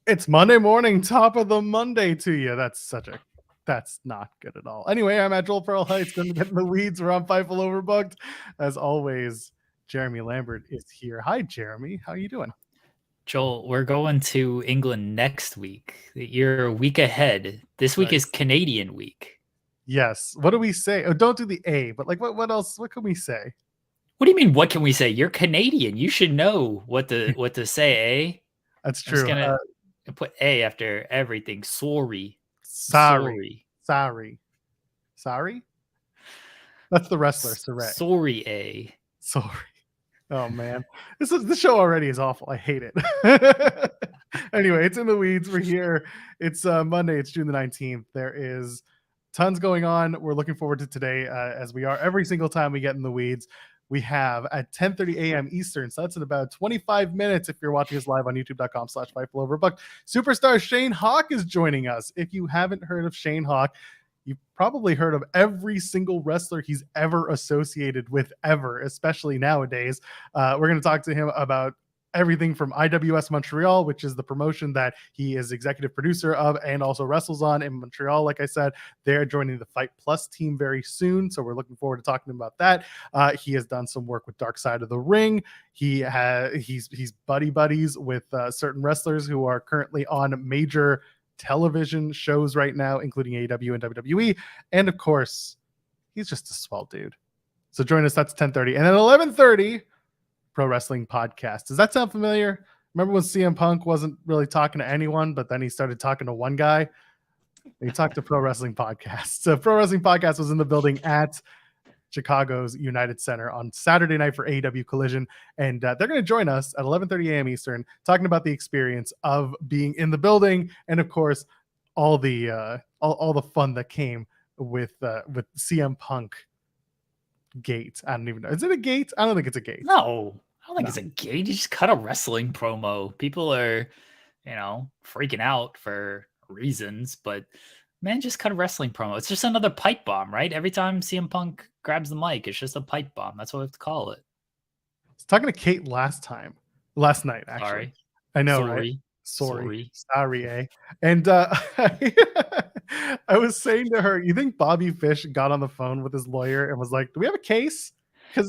It's Monday morning, top of the Monday to you. That's not good at all. Anyway, I'm at Joel Pearl Heights, going to get in the weeds. We're on Fightful Overbooked. As always, Jeremy Lambert is here. Hi, Jeremy. How are you doing? Joel, we're going to England next week. You're a week ahead. This week Right. is Canadian week. Yes. What do we say? Oh, don't do the A, but like what else? What can we say? What do you mean? What can we say? You're Canadian. You should know what to say, eh? That's I'm just true. gonna put A after everything. Sorry. Sorry. Sorry. Sorry. Sorry? That's the wrestler, Saray. Sorry, A. Sorry. Oh man, this show already is awful. I hate it. Anyway, it's in the weeds. We're here. It's Monday. It's June the 19th. There is tons going on. We're looking forward to today, as we are every single time we get in the weeds. We have at 10:30 a.m. Eastern, so that's in about 25 minutes if you're watching us live on youtube.com/FightfulOverbooked. Superstar Shayne Hawke is joining us. If you haven't heard of Shayne Hawke, you've probably heard of every single wrestler he's ever associated with ever, especially nowadays. We're going to talk to him about everything from IWS Montreal, which is the promotion that he is executive producer of and also wrestles on in Montreal. Like I said, they're joining the Fight Plus team very soon, so we're looking forward to talking about that. He has done some work with Dark Side of the Ring. He's buddies with certain wrestlers who are currently on major television shows right now, including AEW and WWE. And of course, he's just a swell dude. So join us. That's 10:30. And then 11:30, Pro Wrestling Podcast. Does that sound familiar? Remember when CM Punk wasn't really talking to anyone, but then he started talking to one guy? He talked to Pro Wrestling Podcast. So Pro Wrestling Podcast was in the building at Chicago's United Center on Saturday night for AEW Collision, and they're going to join us at 11:30 a.m. Eastern, talking about the experience of being in the building, and of course, all the fun that came with CM Punk gate. I don't even know. Is it a gate? I don't think it's a gate. No, I don't think it's a gate. You just cut a wrestling promo. People are, freaking out for reasons, but man, just cut a wrestling promo. It's just another pipe bomb, right? Every time CM Punk grabs the mic, it's just a pipe bomb. That's what we have to call it. I was talking to Kate last night, actually. Sorry. I know, Sorry. right? Sorry, eh? And I was saying to her, you think Bobby Fish got on the phone with his lawyer and was like, do we have a case?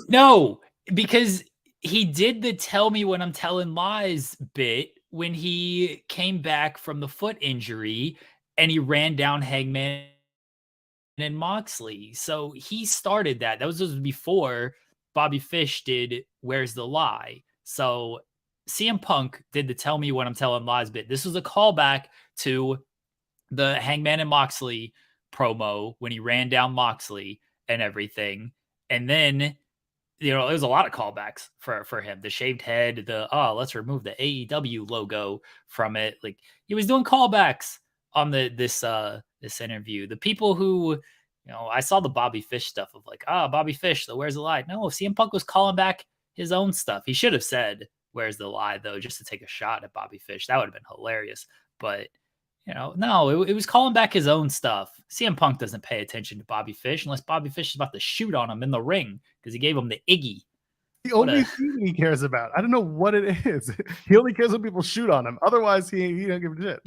No, because he did the tell me when I'm telling lies bit when he came back from the foot injury and he ran down Hangman and Moxley. So he started that. That was just before Bobby Fish did Where's the Lie. So CM Punk did the tell me when I'm telling lies bit. This was a callback to the Hangman and Moxley promo when he ran down Moxley and everything. And then, there's a lot of callbacks for him. The shaved head, let's remove the AEW logo from it. Like, he was doing callbacks on this interview. The people who, I saw the Bobby Fish stuff of like, Bobby Fish, the Where's the Lie? No, CM Punk was calling back his own stuff. He should have said Where's the Lie, though, just to take a shot at Bobby Fish. That would have been hilarious. But, no, it was calling back his own stuff. CM Punk doesn't pay attention to Bobby Fish unless Bobby Fish is about to shoot on him in the ring because he gave him the Iggy. The only thing he cares about. I don't know what it is. He only cares when people shoot on him. Otherwise, he don't give a shit.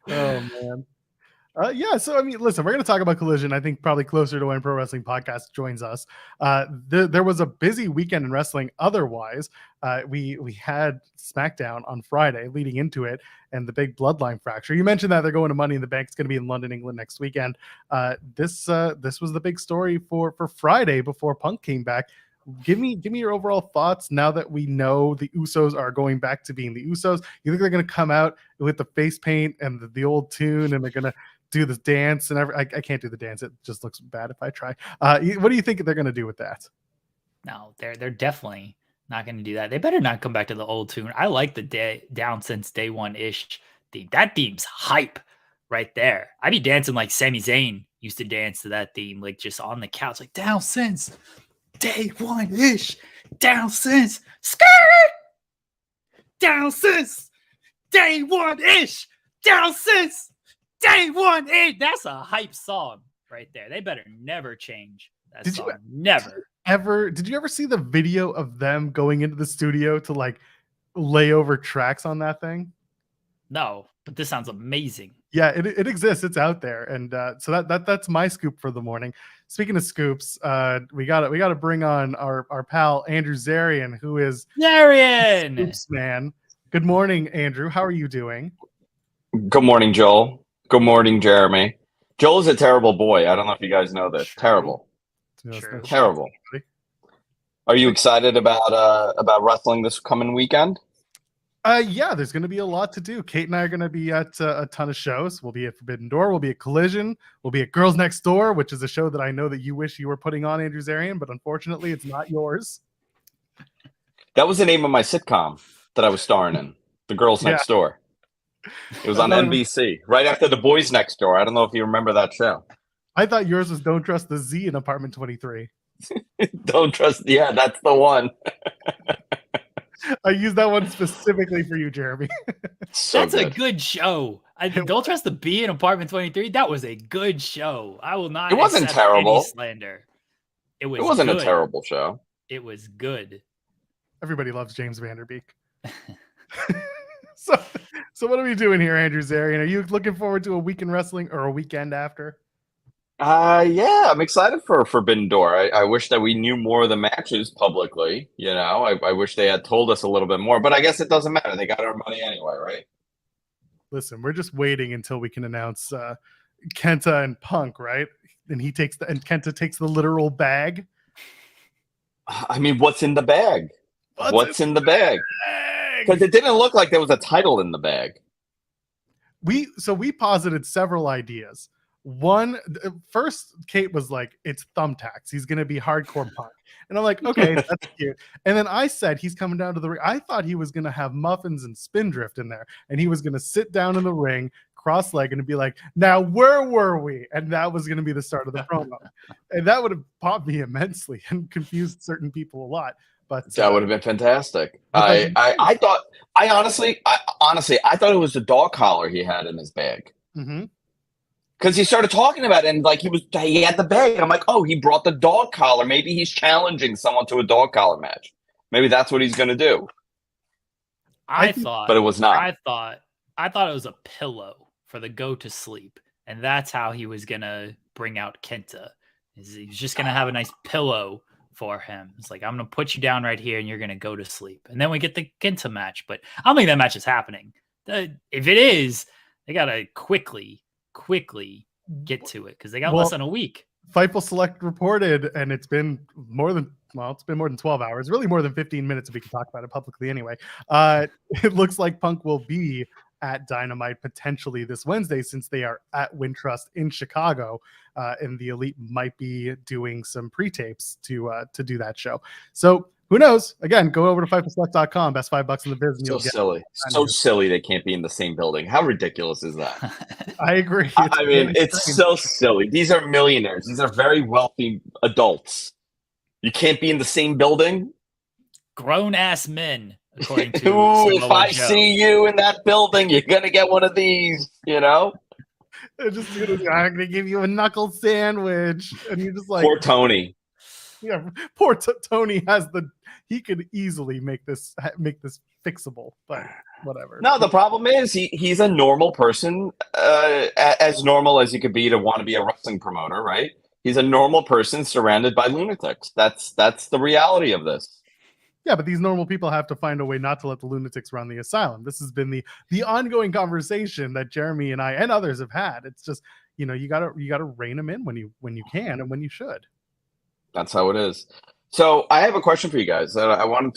Oh, man. So I mean, listen, we're going to talk about Collision. I think probably closer to when Pro Wrestling Podcast joins us. There was a busy weekend in wrestling. Otherwise, we had SmackDown on Friday, leading into it, and the big Bloodline fracture. You mentioned that they're going to Money in the Bank. It's going to be in London, England next weekend. This was the big story for Friday before Punk came back. Give me your overall thoughts now that we know the Usos are going back to being the Usos. You think they're going to come out with the face paint and the old tune, and they're going to do this dance and I can't do the dance. It just looks bad if I try. What do you think they're going to do with that? No, they're definitely not going to do that. They better not come back to the old tune. I like the Down Since Day One-ish theme. That theme's hype right there. I'd be dancing like Sami Zayn used to dance to that theme, like just on the couch, like Down Since Day One-ish, Down Since skirt, Down Since Day One-ish, Down Since Day One. That's a hype song right there. They better never change that song. Never. Did you ever see the video of them going into the studio to like layover tracks on that thing? No, but this sounds amazing. Yeah, it exists. It's out there, and so that's my scoop for the morning. Speaking of scoops, we got to bring on our pal Andrew Zarian, who is Zarian! Scoops man. Good morning, Andrew. How are you doing? Good morning, Joel. Good morning, Jeremy. Joel is a terrible boy. I don't know if you guys know this. True. Terrible. True. Terrible. Are you excited about wrestling this coming weekend? Yeah, there's going to be a lot to do. Kate and I are going to be at a ton of shows. We'll be at Forbidden Door. We'll be at Collision. We'll be at Girls Next Door, which is a show that I know that you wish you were putting on, Andrew Zarian, but unfortunately, it's not yours. That was the name of my sitcom that I was starring in, The Girls Next Door. It was on NBC, right after The Boys Next Door. I don't know if you remember that show. I thought yours was Don't Trust the Z in Apartment 23. Don't trust. Yeah, that's the one. I used that one specifically for you, Jeremy. That's a good show. Don't Trust the B in Apartment 23. That was a good show. I will not. It wasn't terrible. Any slander. It wasn't a terrible show. It was good. Everybody loves James Vanderbeek. So what are we doing here, Andrew Zarian? Are you looking forward to a week in wrestling or a weekend after? Yeah, I'm excited for Forbidden Door. I wish that we knew more of the matches publicly. You know, I wish they had told us a little bit more, but I guess it doesn't matter. They got our money anyway, right? Listen, we're just waiting until we can announce Kenta and Punk, right? And Kenta takes the literal bag. I mean, what's in the bag? What's in the bag? Because it didn't look like there was a title in the bag. We posited several ideas. One, first, Kate was like, it's thumbtacks. He's going to be hardcore Punk. And I'm like, okay, that's cute. And then I said, he's coming down to the ring. I thought he was going to have muffins and Spindrift in there. And he was going to sit down in the ring, cross-legged, and be like, now, where were we? And that was going to be the start of the promo. And that would have popped me immensely and confused certain people a lot. But that would have been fantastic. I honestly thought it was the dog collar he had in his bag. Mm-hmm. Because he started talking about it and like he had the bag. I'm like, oh, he brought the dog collar. Maybe he's challenging someone to a dog collar match. Maybe that's what he's going to do. I thought, but it was not. I thought it was a pillow for the go to sleep, and that's how he was going to bring out Kenta. He was just going to have a nice pillow for him. It's like, I'm going to put you down right here, and you're going to go to sleep. And then we get the Kenta match, but I don't think that match is happening. If it is, they got to quickly get to it because they got less than a week. Fightful Select reported, and it's been more than 12 hours, really more than 15 minutes if we can talk about it publicly anyway. It looks like Punk will be at Dynamite potentially this Wednesday since they are at Wintrust in Chicago, and the Elite might be doing some pre-tapes to do that show. So who knows? Again, go over to FightfulSelect.com, best $5 in the business. So silly they can't be in the same building. How ridiculous is that? I agree. It's so silly. These are millionaires. These are very wealthy adults. You can't be in the same building? Grown ass men, according to if I see you in that building, you're going to get one of these, you know? I'm going to give you a knuckle sandwich. And you're just like... Poor Tony. Yeah, poor Tony he could easily make this fixable, but whatever. No, the problem is he's a normal person, as normal as he could be to want to be a wrestling promoter, right? He's a normal person surrounded by lunatics. That's the reality of this. Yeah, but these normal people have to find a way not to let the lunatics run the asylum. This has been the ongoing conversation that Jeremy and I and others have had. It's just, you gotta rein them in when you can and when you should. That's how it is. So I have a question for you guys. I wanted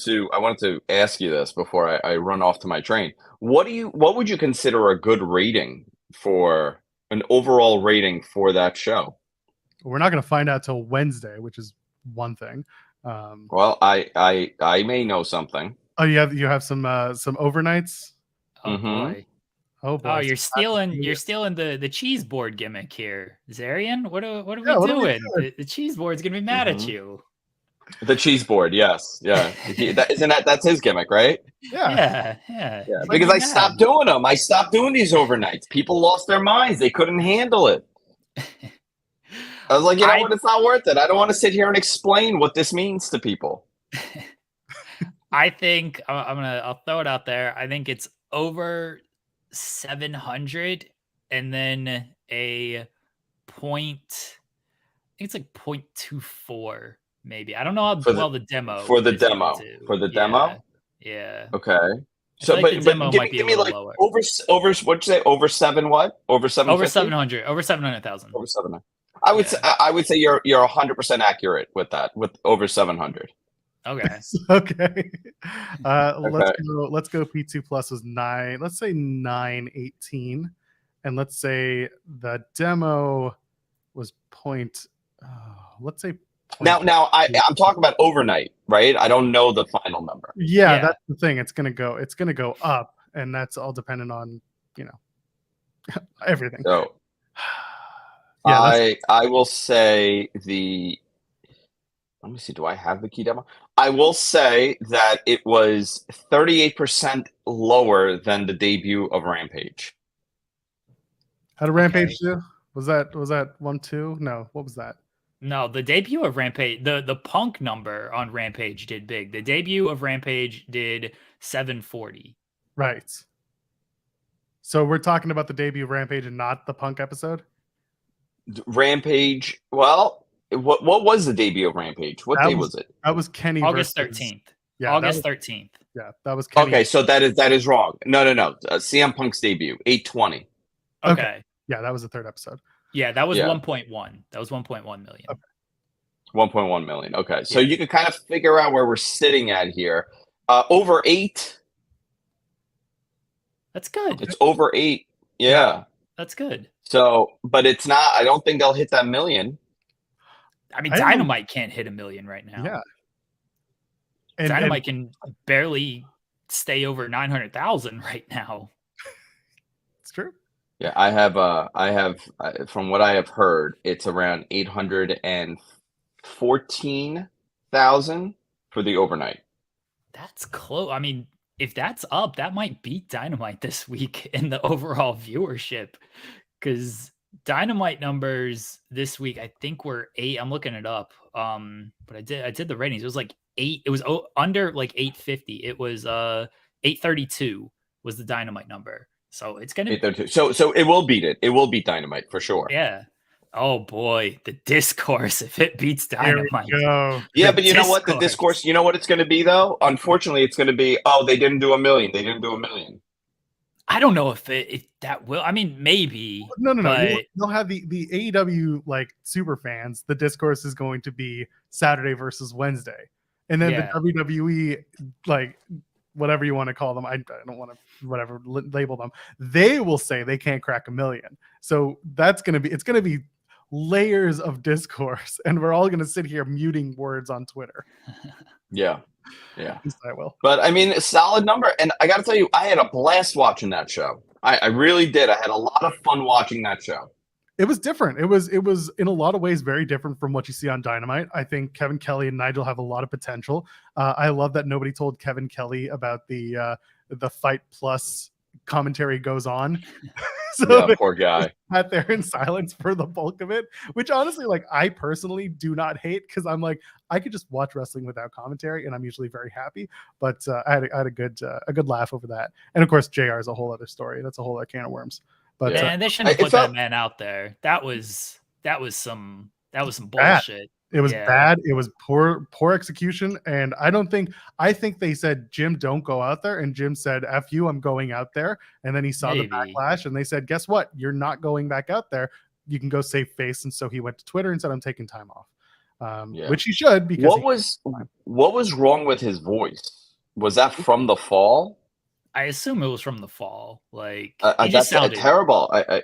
to ask you this before I run off to my train. What would you consider a good rating for an overall rating for that show? We're not going to find out till Wednesday, which is one thing. Well, I may know something. Oh, you have some overnights. Oh boy. Oh boy. Oh, you're stealing the cheese board gimmick here, Zarian. What are we doing? The cheese board's gonna be mad at you. The cheese board, yes, yeah. That's his gimmick, right? Yeah. Because I stopped doing them. I stopped doing these overnights. People lost their minds. They couldn't handle it. I was like, what? It's not worth it. I don't want to sit here and explain what this means to people. I think I'll throw it out there. I think it's over 700 and then a point. I think it's like 0.24 maybe. I don't know how For well the the demo for the is going demo. to. For the Yeah. demo? Yeah. Okay. I feel So like the but demo give might be a me little like lower. over what'd you say? Over 7 what? Over Over 750? 700, over 700,000. Over 700. I would say Yeah. I would say you're 100% accurate with that, with over 700. Okay. Okay. Okay. Let's go P2 plus was 9. Let's say 918. And let's say the demo was let's say point. Now I'm talking about overnight, right? I don't know the final number. Yeah, Yeah. that's the thing. It's gonna go up, and that's all dependent on, everything. So Yeah, I will say let me see, do I have the key demo? I will say that it was 38% lower than the debut of Rampage. how did Rampage do? Was that 1-2? No, what was that? No, the debut of Rampage, the Punk number on Rampage did big. The debut of Rampage did 740. Right. So we're talking about the debut of Rampage and not the Punk episode? Rampage, well, what was the debut of Rampage? What day was it? That was Kenny August versus 13th. Yeah, August 13th. Yeah, that was Kenny. Okay, so that is wrong. No. CM Punk's debut, 820. Okay. Yeah, that was the third episode. Yeah, that was Yeah. 1.1. That was 1.1 million. Okay. 1.1 million. Okay, so Yeah. you can kind of figure out where we're sitting at here. Over 8. That's good. It's over 8. Yeah. That's good. So, but it's not. I don't think they'll hit that million. I mean, I don't know. Dynamite can't hit 1 million right now. Yeah. Dynamite can barely stay over 900,000 right now. It's true. Yeah, I have from what I have heard, it's around 814,000 for the overnight. That's close. I mean, if that's up, that might beat Dynamite this week in the overall viewership, because Dynamite numbers this week, I think, were 8. I'm looking it up. But I did the ratings. It was like 8. It was under like 850. It was 832 was the Dynamite number. So it's gonna 832. So it will beat it. It will beat Dynamite for sure. Yeah. Oh boy, the discourse if it beats Dynamite. Here we go. Yeah, The but you know what? The discourse. discourse, you know what it's going to be though? Unfortunately, it's going to be, oh, they didn't do 1 million. They didn't do 1 million. I don't know if that will. I mean, maybe. No. But You'll have the AEW like super fans. The discourse is going to be Saturday versus Wednesday, and then Yeah. the WWE like whatever you want to call them. I don't want to whatever label them. They will say they can't crack 1 million. So it's going to be layers of discourse, and we're all going to sit here muting words on Twitter. Yeah. At least I will. But I mean, a solid number. And I got to tell you, I had a blast watching that show. I really did. I had a lot of fun watching that show. It was different. It was in a lot of ways very different from what you see on Dynamite. I think Kevin Kelly and Nigel have a lot of potential. I love that nobody told Kevin Kelly about the Fight Plus commentary goes on. So yeah, poor guy. Sat there in silence for the bulk of it, which honestly, like, I personally do not hate, because I'm like, I could just watch wrestling without commentary, and I'm usually very happy. But I had a good laugh over that, and of course, JR is a whole other story. That's a whole other can of worms. But man, they shouldn't have put that man out there. That was some bullshit. It was bad. It was poor execution. And I think they said, Jim, don't go out there. And Jim said, F you, I'm going out there. And then he saw the backlash, and they said, guess what? You're not going back out there. You can go save face. And so he went to Twitter and said, I'm taking time off. Which he should, because what was wrong with his voice? Was that from the fall? I assume it was from the fall. Like, he just sounded terrible. A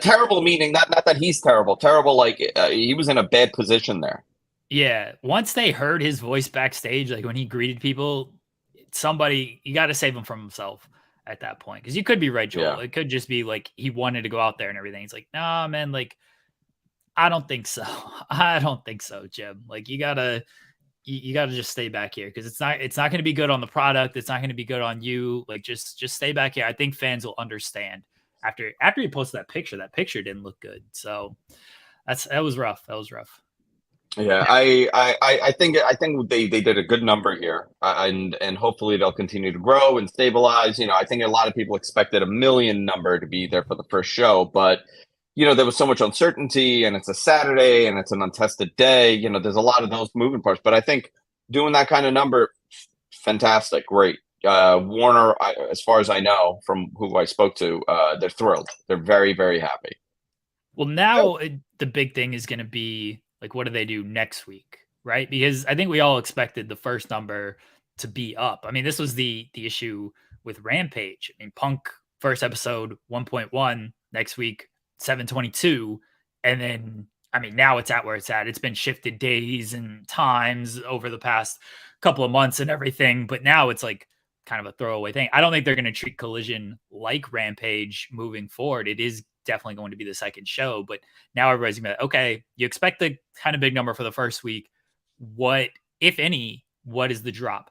terrible meaning, not that he's terrible. Terrible, like he was in a bad position there. Yeah, once they heard his voice backstage, like when he greeted people, you got to save him from himself at that point, because you could be right, Joel. Yeah. It could just be like he wanted to go out there and everything. It's like, nah, man, like I don't think so. I don't think so, Jim. Like you gotta just stay back here, because it's not going to be good on the product. It's not going to be good on you. Like just stay back here. I think fans will understand after you posted that picture. That picture didn't look good. So that was rough. Yeah, I think they did a good number here, and hopefully they'll continue to grow and stabilize. I think a lot of people expected a million number to be there for the first show, but there was so much uncertainty, and it's a Saturday, and it's an untested day. There's a lot of those moving parts, but I think doing that kind of number, fantastic, great. Warner, as far as I know from who I spoke to, they're thrilled. They're very, very happy. Well, now the big thing is going to be like, what do they do next week, right? Because I think we all expected the first number to be up. I mean, this was the issue with Rampage. I mean, Punk first episode 1.1, next week 722, and then I mean now it's at where it's at. It's been shifted days and times over the past couple of months and everything, but now it's like kind of a throwaway thing. I don't think they're going to treat Collision like Rampage moving forward. It is definitely going to be the second show, but now everybody's gonna be like, okay, you expect the kind of big number for the first week. What, if any, what is the drop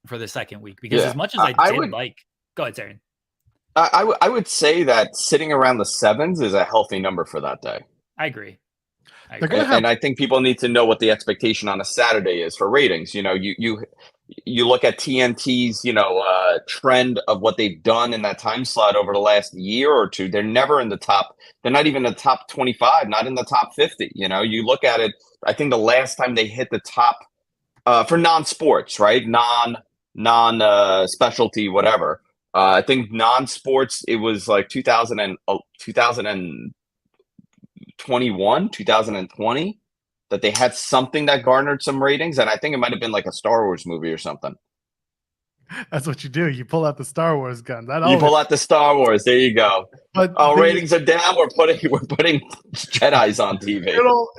for the second week? Because as much as I did like, go ahead, Zarian. I would say that sitting around the sevens is a healthy number for that day. I agree. And I think people need to know what the expectation on a Saturday is for ratings. You look at TNT's, trend of what they've done in that time slot over the last year or two. They're never in the top. They're not even in the top 25, not in the top 50. You look at it. I think the last time they hit the top for non-sports, right? Non specialty, whatever. I think non-sports, it was like 2021, 2020. That they had something that garnered some ratings, and I think it might have been like a Star Wars movie or something. That's what you do. You pull out the Star Wars gun. You pull out the Star Wars. There you go. But ratings are down. We're putting Jedis on TV.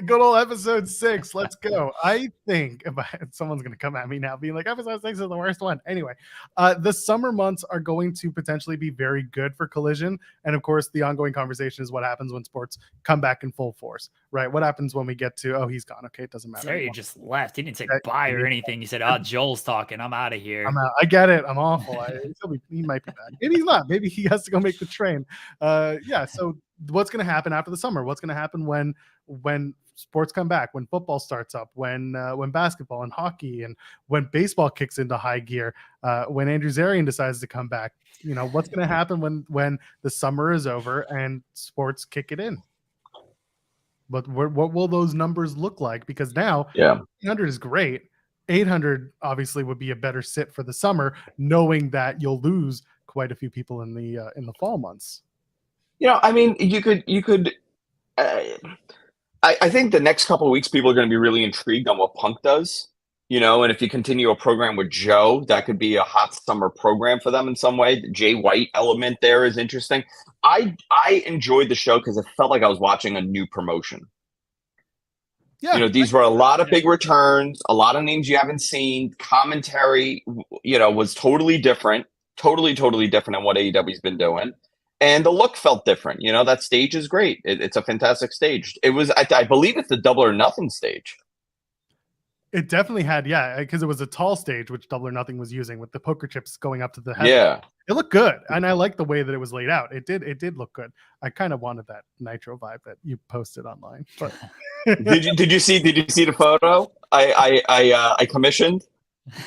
Good old episode 6. Let's go. I think someone's gonna come at me now, being like, episode 6 is the worst one. Anyway, the summer months are going to potentially be very good for Collision, and of course, the ongoing conversation is what happens when sports come back in full force, right? What happens when we get to? Oh, he's gone. Okay, it doesn't matter. Zarian just left. He didn't say bye or anything. He said, "Oh, Joel's talking. I'm out of here. I'm out. I get it. I'm awful. He might be back. Maybe he's not. Maybe he has to go make the train. Yeah. So what's going to happen after the summer? What's going to happen when sports come back? When football starts up? When basketball and hockey and when baseball kicks into high gear? When Andrew Zarian decides to come back? What's going to happen when the summer is over and sports kick it in? But what will those numbers look like? Because now, 800 is great. 800 obviously would be a better sit for the summer, knowing that you'll lose quite a few people in the fall months. I mean, you could. I think the next couple of weeks, people are going to be really intrigued on what Punk does. And if you continue a program with Joe, that could be a hot summer program for them in some way. The Jay White element there is interesting. I enjoyed the show because it felt like I was watching a new promotion. Yeah, these were a lot of big returns, a lot of names you haven't seen. Commentary, was totally different, totally different than what AEW's been doing. And the look felt different. That stage is great. It's a fantastic stage. It was, I believe it's the Double or Nothing stage. It definitely had, because it was a tall stage, which Double or Nothing was using with the poker chips going up to the head. Yeah. It looked good. And I like the way that it was laid out. It did look good. I kind of wanted that Nitro vibe that you posted online. But did you see the photo I commissioned?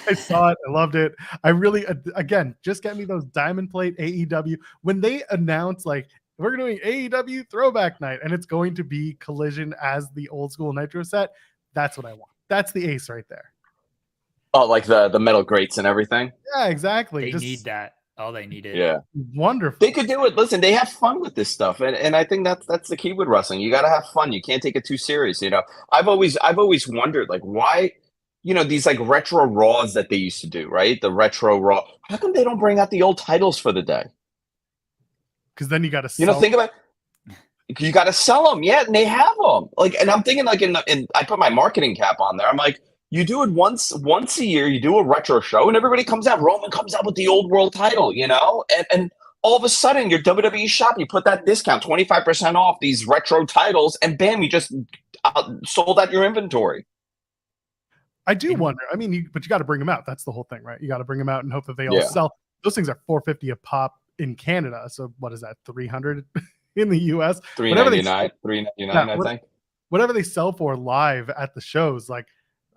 I saw it. I loved it. I really, again, just get me those diamond plate AEW. When they announce like, we're doing AEW throwback night and it's going to be Collision as the old school Nitro set, that's what I want. That's the ace right there. Oh, like the metal grates and everything? Yeah, exactly. They need that. Oh, they need it. Yeah. Wonderful. They could do it. Listen, they have fun with this stuff. And I think that's the key with wrestling. You got to have fun. You can't take it too serious. I've always wondered, like, why, these like retro Raws that they used to do, right? The retro Raw. How come they don't bring out the old titles for the day? Because then you got to sell. Think about you got to sell them. Yeah. And they have them. Like, and I'm thinking like I put my marketing cap on there. I'm like, you do it once a year, you do a retro show and everybody comes out. Roman comes out with the old world title, and all of a sudden your WWE shop, you put that discount, 25% off these retro titles, and bam, you just sold out your inventory. I do wonder. I mean, but you got to bring them out. That's the whole thing, right? You got to bring them out and hope that they all sell. Those things are $450 a pop in Canada. So what is that? $300 in the US? $399, I think. whatever they sell for live at the shows, like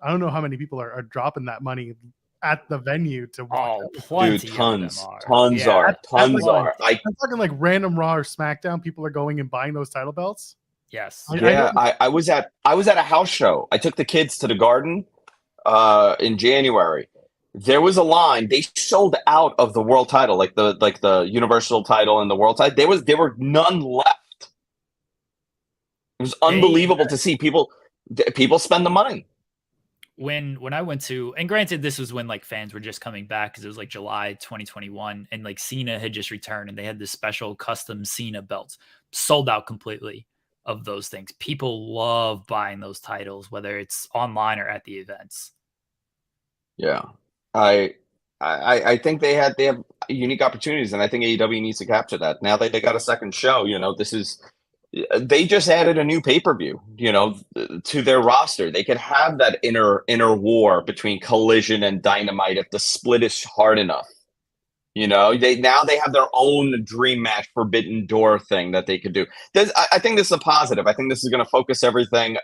I don't know how many people are dropping that money at the venue to watch. Oh, plenty Dude, of tons, them are. tons Yeah, are, tons like- are. I'm talking like random Raw or SmackDown. People are going and buying those title belts. Yes. Yeah, I was at a house show. I took the kids to the Garden in January. There was a line. They sold out of the world title, like the Universal title and the world title. There were none left. It was unbelievable to see people spend the money. When I went to, and granted, this was when like fans were just coming back because it was like July 2021, and like Cena had just returned, and they had this special custom Cena belts sold out completely of those things. People love buying those titles, whether it's online or at the events. Yeah, I think they have unique opportunities, and I think AEW needs to capture that. Now that they got a second show, they just added a new pay-per-view, to their roster. They could have that inner war between Collision and Dynamite if the split is hard enough. They have their own dream match Forbidden Door thing that they could do. I think this is a positive. I think this is going to focus everything.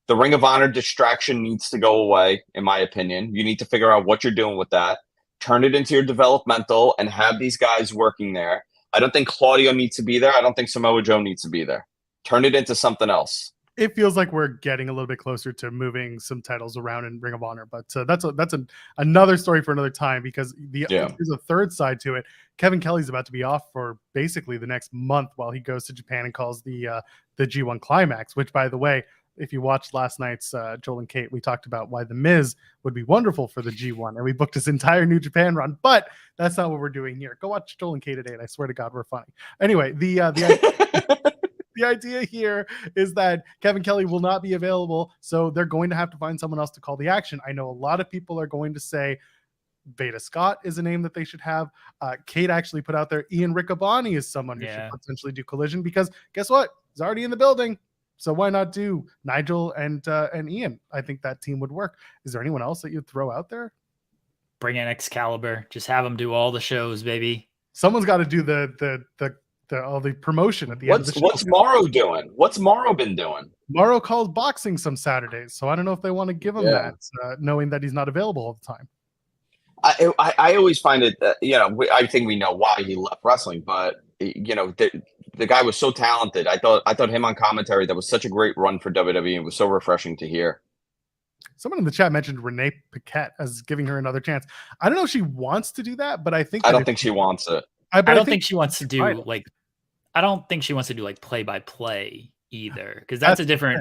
The Ring of Honor distraction needs to go away, in my opinion. You need to figure out what you're doing with that. Turn it into your developmental and have these guys working there. I don't think Claudio needs to be there. I don't think Samoa Joe needs to be there. Turn it into something else. It feels like we're getting a little bit closer to moving some titles around in Ring of Honor, but that's another story for another time, because there's a third side to it. Kevin Kelly's about to be off for basically the next month while he goes to Japan and calls the G1 Climax, which, by the way, if you watched last night's Joel and Kate, we talked about why The Miz would be wonderful for the G1, and we booked his entire New Japan run, but that's not what we're doing here. Go watch Joel and Kate today, and I swear to God, we're funny. Anyway, the idea here is that Kevin Kelly will not be available, so they're going to have to find someone else to call the action. I know a lot of people are going to say Veda Scott is a name that they should have. Kate actually put out there Ian Riccaboni is someone who should potentially do Collision, because guess what? He's already in the building. So why not do Nigel and Ian? I think that team would work. Is there anyone else that you'd throw out there? Bring in Excalibur. Just have them do all the shows, baby. Someone's got to do all the promotion at the end of the show. What's Morrow doing? What's Morrow been doing? Morrow calls boxing some Saturdays, so I don't know if they want to give him that, knowing that he's not available all the time. I always find it, I think we know why he left wrestling, but the guy was so talented. I thought him on commentary, that was such a great run for WWE. It was so refreshing to hear. Someone in the chat mentioned Renee Paquette as giving her another chance. I don't know if she wants to do that, but I don't think she wants it. I don't think she wants to do like play-by-play either, because that's a different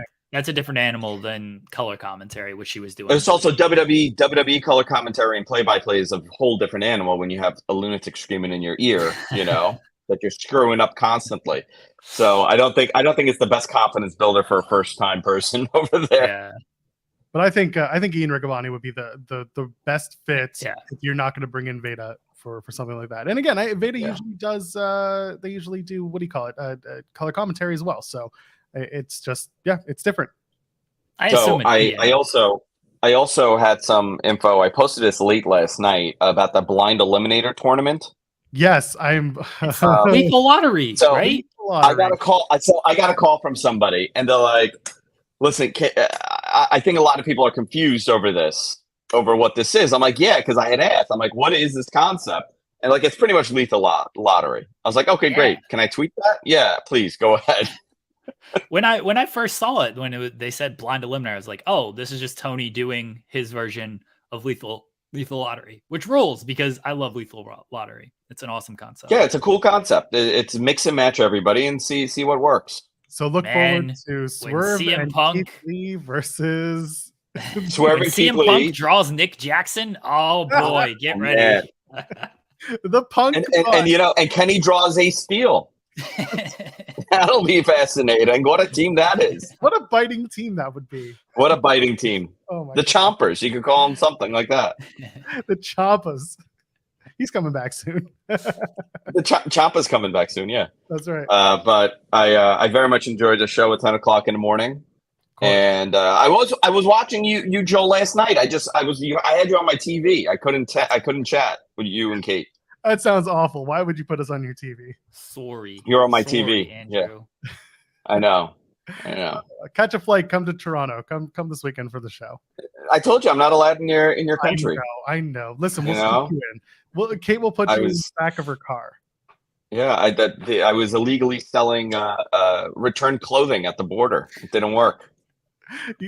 animal than color commentary, which she was doing. It's also WWE color commentary and play-by-play is a whole different animal when you have a lunatic screaming in your ear, that you're screwing up constantly. So I don't think it's the best confidence builder for a first-time person over there. Yeah. But I think Ian Riccaboni would be the best fit if you're not going to bring in Veda for something like that. And again, Veda usually does. They usually do, what do you call it? Color commentary as well. So it's just it's different. I also had some info. I posted this late last night about the Blind Eliminator tournament. Yes, I'm lethal lottery, right? I got a call. So I got a call from somebody, and they're like, "Listen, I think a lot of people are confused over what this is." I'm like, "Yeah," because I had asked. I'm like, "What is this concept?" And like, it's pretty much lethal lottery. I was like, "Okay, great. Can I tweet that?" Yeah, please go ahead. When I first saw it, they said Blind Eliminator, I was like, "Oh, this is just Tony doing his version of lethal lottery," which rules, because I love lethal lottery. It's an awesome concept. Yeah, it's a cool concept. It's mix and match everybody and see what works. So look forward to Swerve and Punk Keith Lee versus Swerve and Keith CM Lee Punk draws Nick Jackson. Oh boy, get ready. The Punk and Kenny draws Ace Steel. That'll be fascinating. What a team that is. What a biting team that would be. What a biting team. Oh my God. Chompers. You could call them something like that. The Champas. He's coming back soon. The Champa's coming back soon, yeah. That's right. But I very much enjoyed the show at 10 o'clock in the morning. And I was watching you Joe last night. I had you on my TV. I couldn't chat with you and Kate. That sounds awful. Why would you put us on your TV? Sorry. You're on my TV. Andrew. Yeah. I know. Yeah. Catch a flight. Come to Toronto. Come this weekend for the show. I told you I'm not allowed in your country. I know. Listen, we'll You know? stick you in. Well, Kate will put you in the back of her car. Yeah, I was illegally selling returned clothing at the border. It didn't work.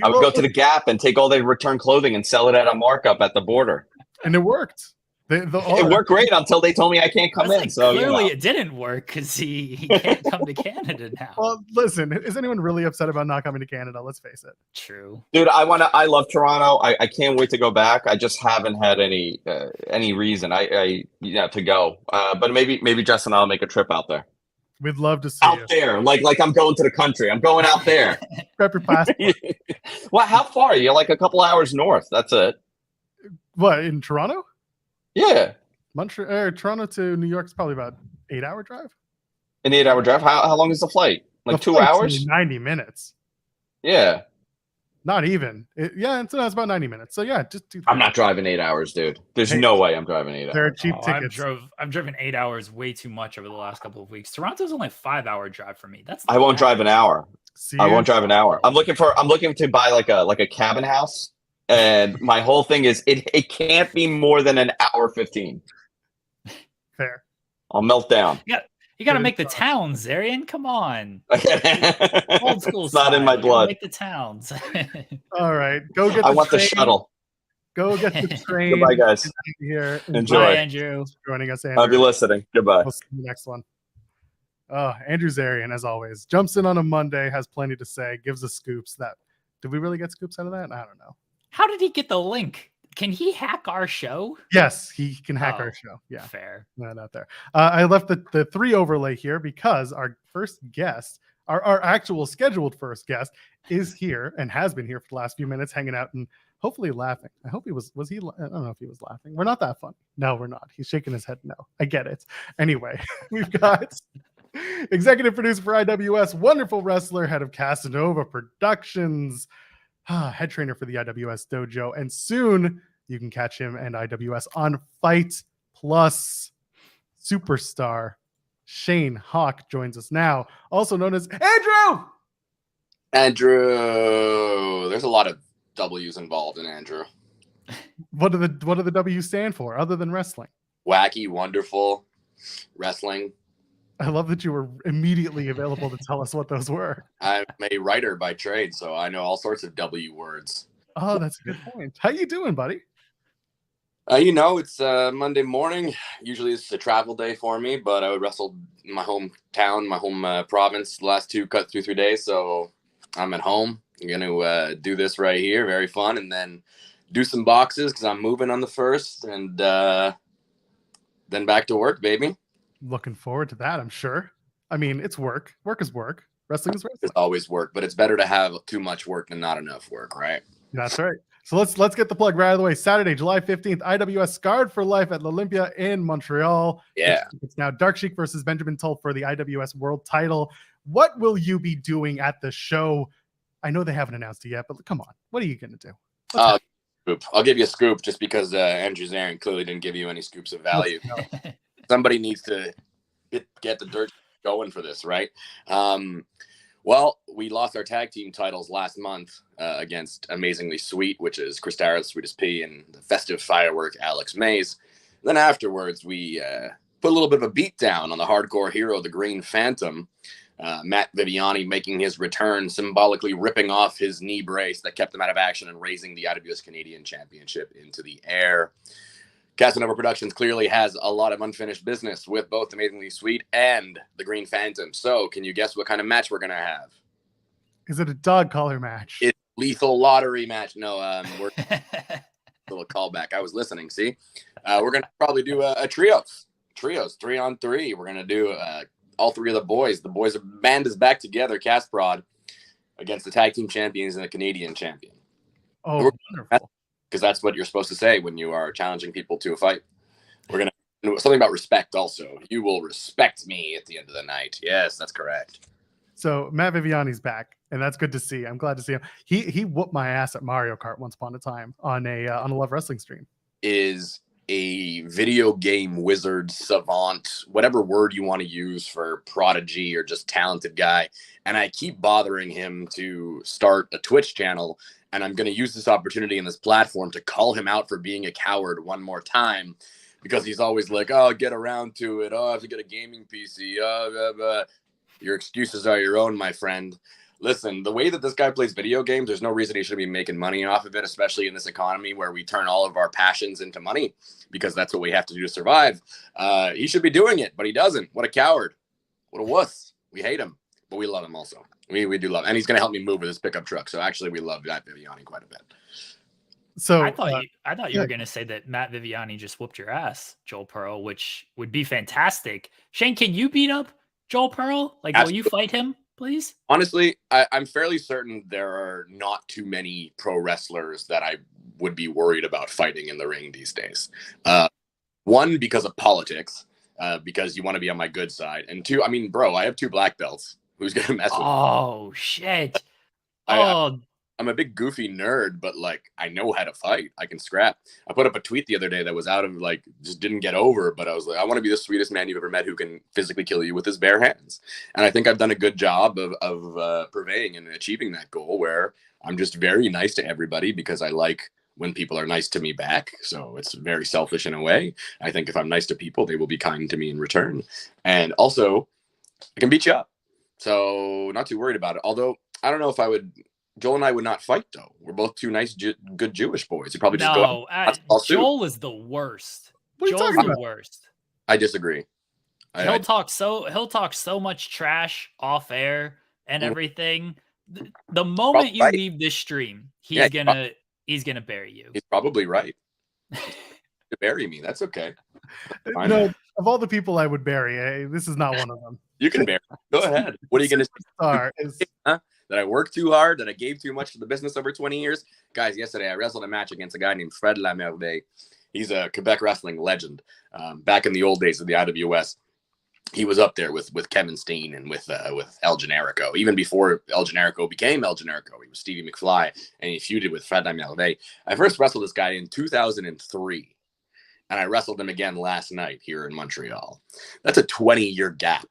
I would go to the Gap and take all their returned clothing and sell it at a markup at the border. And it worked. It worked great until they told me I can't come in. Like, so clearly it didn't work because he can't come to Canada now. Well, listen, is anyone really upset about not coming to Canada? Let's face it. True. Dude, I love Toronto. I can't wait to go back. I just haven't had any reason to go. But maybe Jess and I'll make a trip out there. We'd love to see out you. there. Like I'm going to the country. I'm going out there. Grab your passport. Well, how far? You're like a couple hours north. That's it. What, in Toronto? Yeah. Toronto to New York is probably about 8-hour drive. An 8-hour drive? How long is the flight? Like The 2 flight's hours? only 90 minutes. Yeah. Not even. It's about 90 minutes. So yeah, just do that. I'm not driving 8 hours, dude. There's no way I'm driving 8 hours. There are cheap tickets. I've driven 8 hours way too much over the last couple of weeks. Toronto's only a 5-hour drive for me. I won't drive an hour. I won't drive an hour. I'm looking to buy like a cabin house. And my whole thing is it can't be more than an hour 15. Fair. I'll melt down. You got to make the towns, Zarian. Come on. Old school. It's not in my blood. Make the towns. All right. Go get I want the shuttle. Go get the train. Goodbye, guys. Here. Enjoy. Bye, Andrew. Joining us, Andrew. I'll be listening. Goodbye. We'll see you next one. Andrew Zarian, as always, jumps in on a Monday, has plenty to say, gives us scoops. Did we really get scoops out of that? I don't know. How did he get the link? Can he hack our show? Yes, he can hack our show. Yeah, fair. No, not there. I left the 3 overlay here because our first guest, our actual scheduled first guest, is here and has been here for the last few minutes, hanging out and hopefully laughing. I hope he was he? I don't know if he was laughing. We're not that funny. No, we're not. He's shaking his head. No, I get it. Anyway, we've got executive producer for IWS, wonderful wrestler, head of Casanova Productions, head trainer for the IWS Dojo, and soon you can catch him and IWS on Fight Plus. Superstar Shayne Hawke joins us now, also known as Andrew. Andrew. There's a lot of W's involved in Andrew. What do the W's stand for other than wrestling? Wacky, wonderful, wrestling. I love that you were immediately available to tell us what those were. I'm a writer by trade, so I know all sorts of W words. Oh, that's a good point. How you doing, buddy? It's Monday morning. Usually it's a travel day for me, but I wrestled in my hometown, my home province, the last 3 days. So I'm at home. I'm going to do this right here. Very fun. And then do some boxes because I'm moving on the 1st. And then back to work, baby. Looking forward to that, I'm sure. I mean, it's work. Work is work. Wrestling is wrestling. It's always work, but it's better to have too much work than not enough work, right? That's right. So let's get the plug right out of the way. Saturday, July 15th, IWS Scarred for Life at l'Olympia in Montreal. Yeah. It's now Dark Sheik versus Benjamin Tull for the IWS World Title. What will you be doing at the show? I know they haven't announced it yet, but come on. What are you going to do? I'll give you a scoop just because Andrew Zarian clearly didn't give you any scoops of value. Somebody needs to get the dirt going for this, right? Well, we lost our tag team titles last month against Amazingly Sweet, which is Chris Darrell, Sweetest P, and the festive firework, Alex Mays. Then afterwards, we put a little bit of a beat down on the hardcore hero, the Green Phantom, Matt Viviani making his return, symbolically ripping off his knee brace that kept him out of action and raising the IWS Canadian Championship into the air. Casanova Productions clearly has a lot of unfinished business with both Amazingly Sweet and the Green Phantom. So can you guess what kind of match we're going to have? Is it a dog collar match? It's lethal lottery match. No, we're a little callback. I was listening. See, we're going to probably do a trios, 3-on-3. We're going to do all 3 of the boys. The boys band is back together, Cast Prod, against the tag team champions and the Canadian champion. Oh, wonderful. Because that's what you're supposed to say when you are challenging people to a fight. We're going to do something about respect also. You will respect me at the end of the night. Yes, that's correct. So Matt Viviani's back, and that's good to see. I'm glad to see him. He whooped my ass at Mario Kart once upon a time on a Love Wrestling stream. Is a video game wizard, savant, whatever word you want to use for prodigy or just talented guy. And I keep bothering him to start a Twitch channel. And I'm going to use this opportunity in this platform to call him out for being a coward one more time, because he's always like, oh, I'll get around to it. Oh, I have to get a gaming PC. Your excuses are your own, my friend. Listen, the way that this guy plays video games, there's no reason he should be making money off of it, especially in this economy where we turn all of our passions into money because that's what we have to do to survive. He should be doing it, but he doesn't. What a coward. What a wuss. We hate him, but we love him also. We do love him. And he's going to help me move with his pickup truck. So actually, we love Matt Viviani quite a bit. So I thought you were going to say that Matt Viviani just whooped your ass, Joel Pearl, which would be fantastic. Shayne, can you beat up Joel Pearl? Like, Absolutely. Will you fight him, please? Honestly, I'm fairly certain there are not too many pro wrestlers that I would be worried about fighting in the ring these days. One, because of politics, because you want to be on my good side. And two, I mean, bro, I have 2 black belts. Who's going to mess with me? Oh, shit. I'm a big goofy nerd, but like I know how to fight. I can scrap. I put up a tweet the other day that was out of like just didn't get over, but I was like, I want to be the sweetest man you've ever met who can physically kill you with his bare hands. And I think I've done a good job of purveying and achieving that goal where I'm just very nice to everybody because I like when people are nice to me back. So it's very selfish in a way. I think if I'm nice to people, they will be kind to me in return. And also I can beat you up. So not too worried about it. Although I don't know if I would. Joel and I would not fight, though. We're both 2 nice, good Jewish boys. He'd probably just go out. Joel is the worst. Joel's the worst. I disagree. He'll talk so much trash off air and everything. The moment you leave this stream, he's gonna bury you. He's probably right. To bury me, that's okay. No, of all the people I would bury, this is not one of them. You can bury. Go ahead. What are you gonna say? That I worked too hard, that I gave too much to the business over 20 years. Guys, yesterday I wrestled a match against a guy named Fred Lamerveille. He's a Quebec wrestling legend. Back in the old days of the IWS, he was up there with Kevin Steen and with El Generico. Even before El Generico became El Generico, he was Stevie McFly, and he feuded with Fred Lamerveille. I first wrestled this guy in 2003, and I wrestled him again last night here in Montreal. That's a 20-year gap,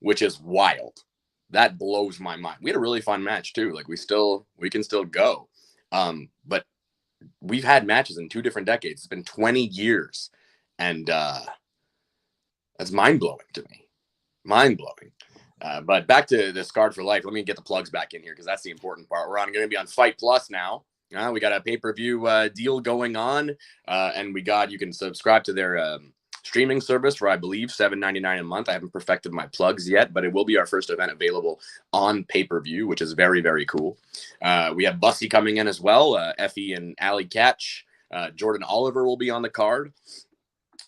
which is wild. That blows my mind. We had a really fun match too. Like we can still go. But we've had matches in 2 different decades. It's been 20 years. And that's mind-blowing to me. Mind-blowing. But back to the Scarred for Life. Let me get the plugs back in here because that's the important part. We're going to be on Fight Plus now. We got a pay-per-view deal going on. And you can subscribe to their streaming service for, I believe, $7.99 a month. I haven't perfected my plugs yet, but it will be our first event available on pay-per-view, which is very, very cool. We have Bussy coming in as well. Effie and Allie Catch. Jordan Oliver will be on the card.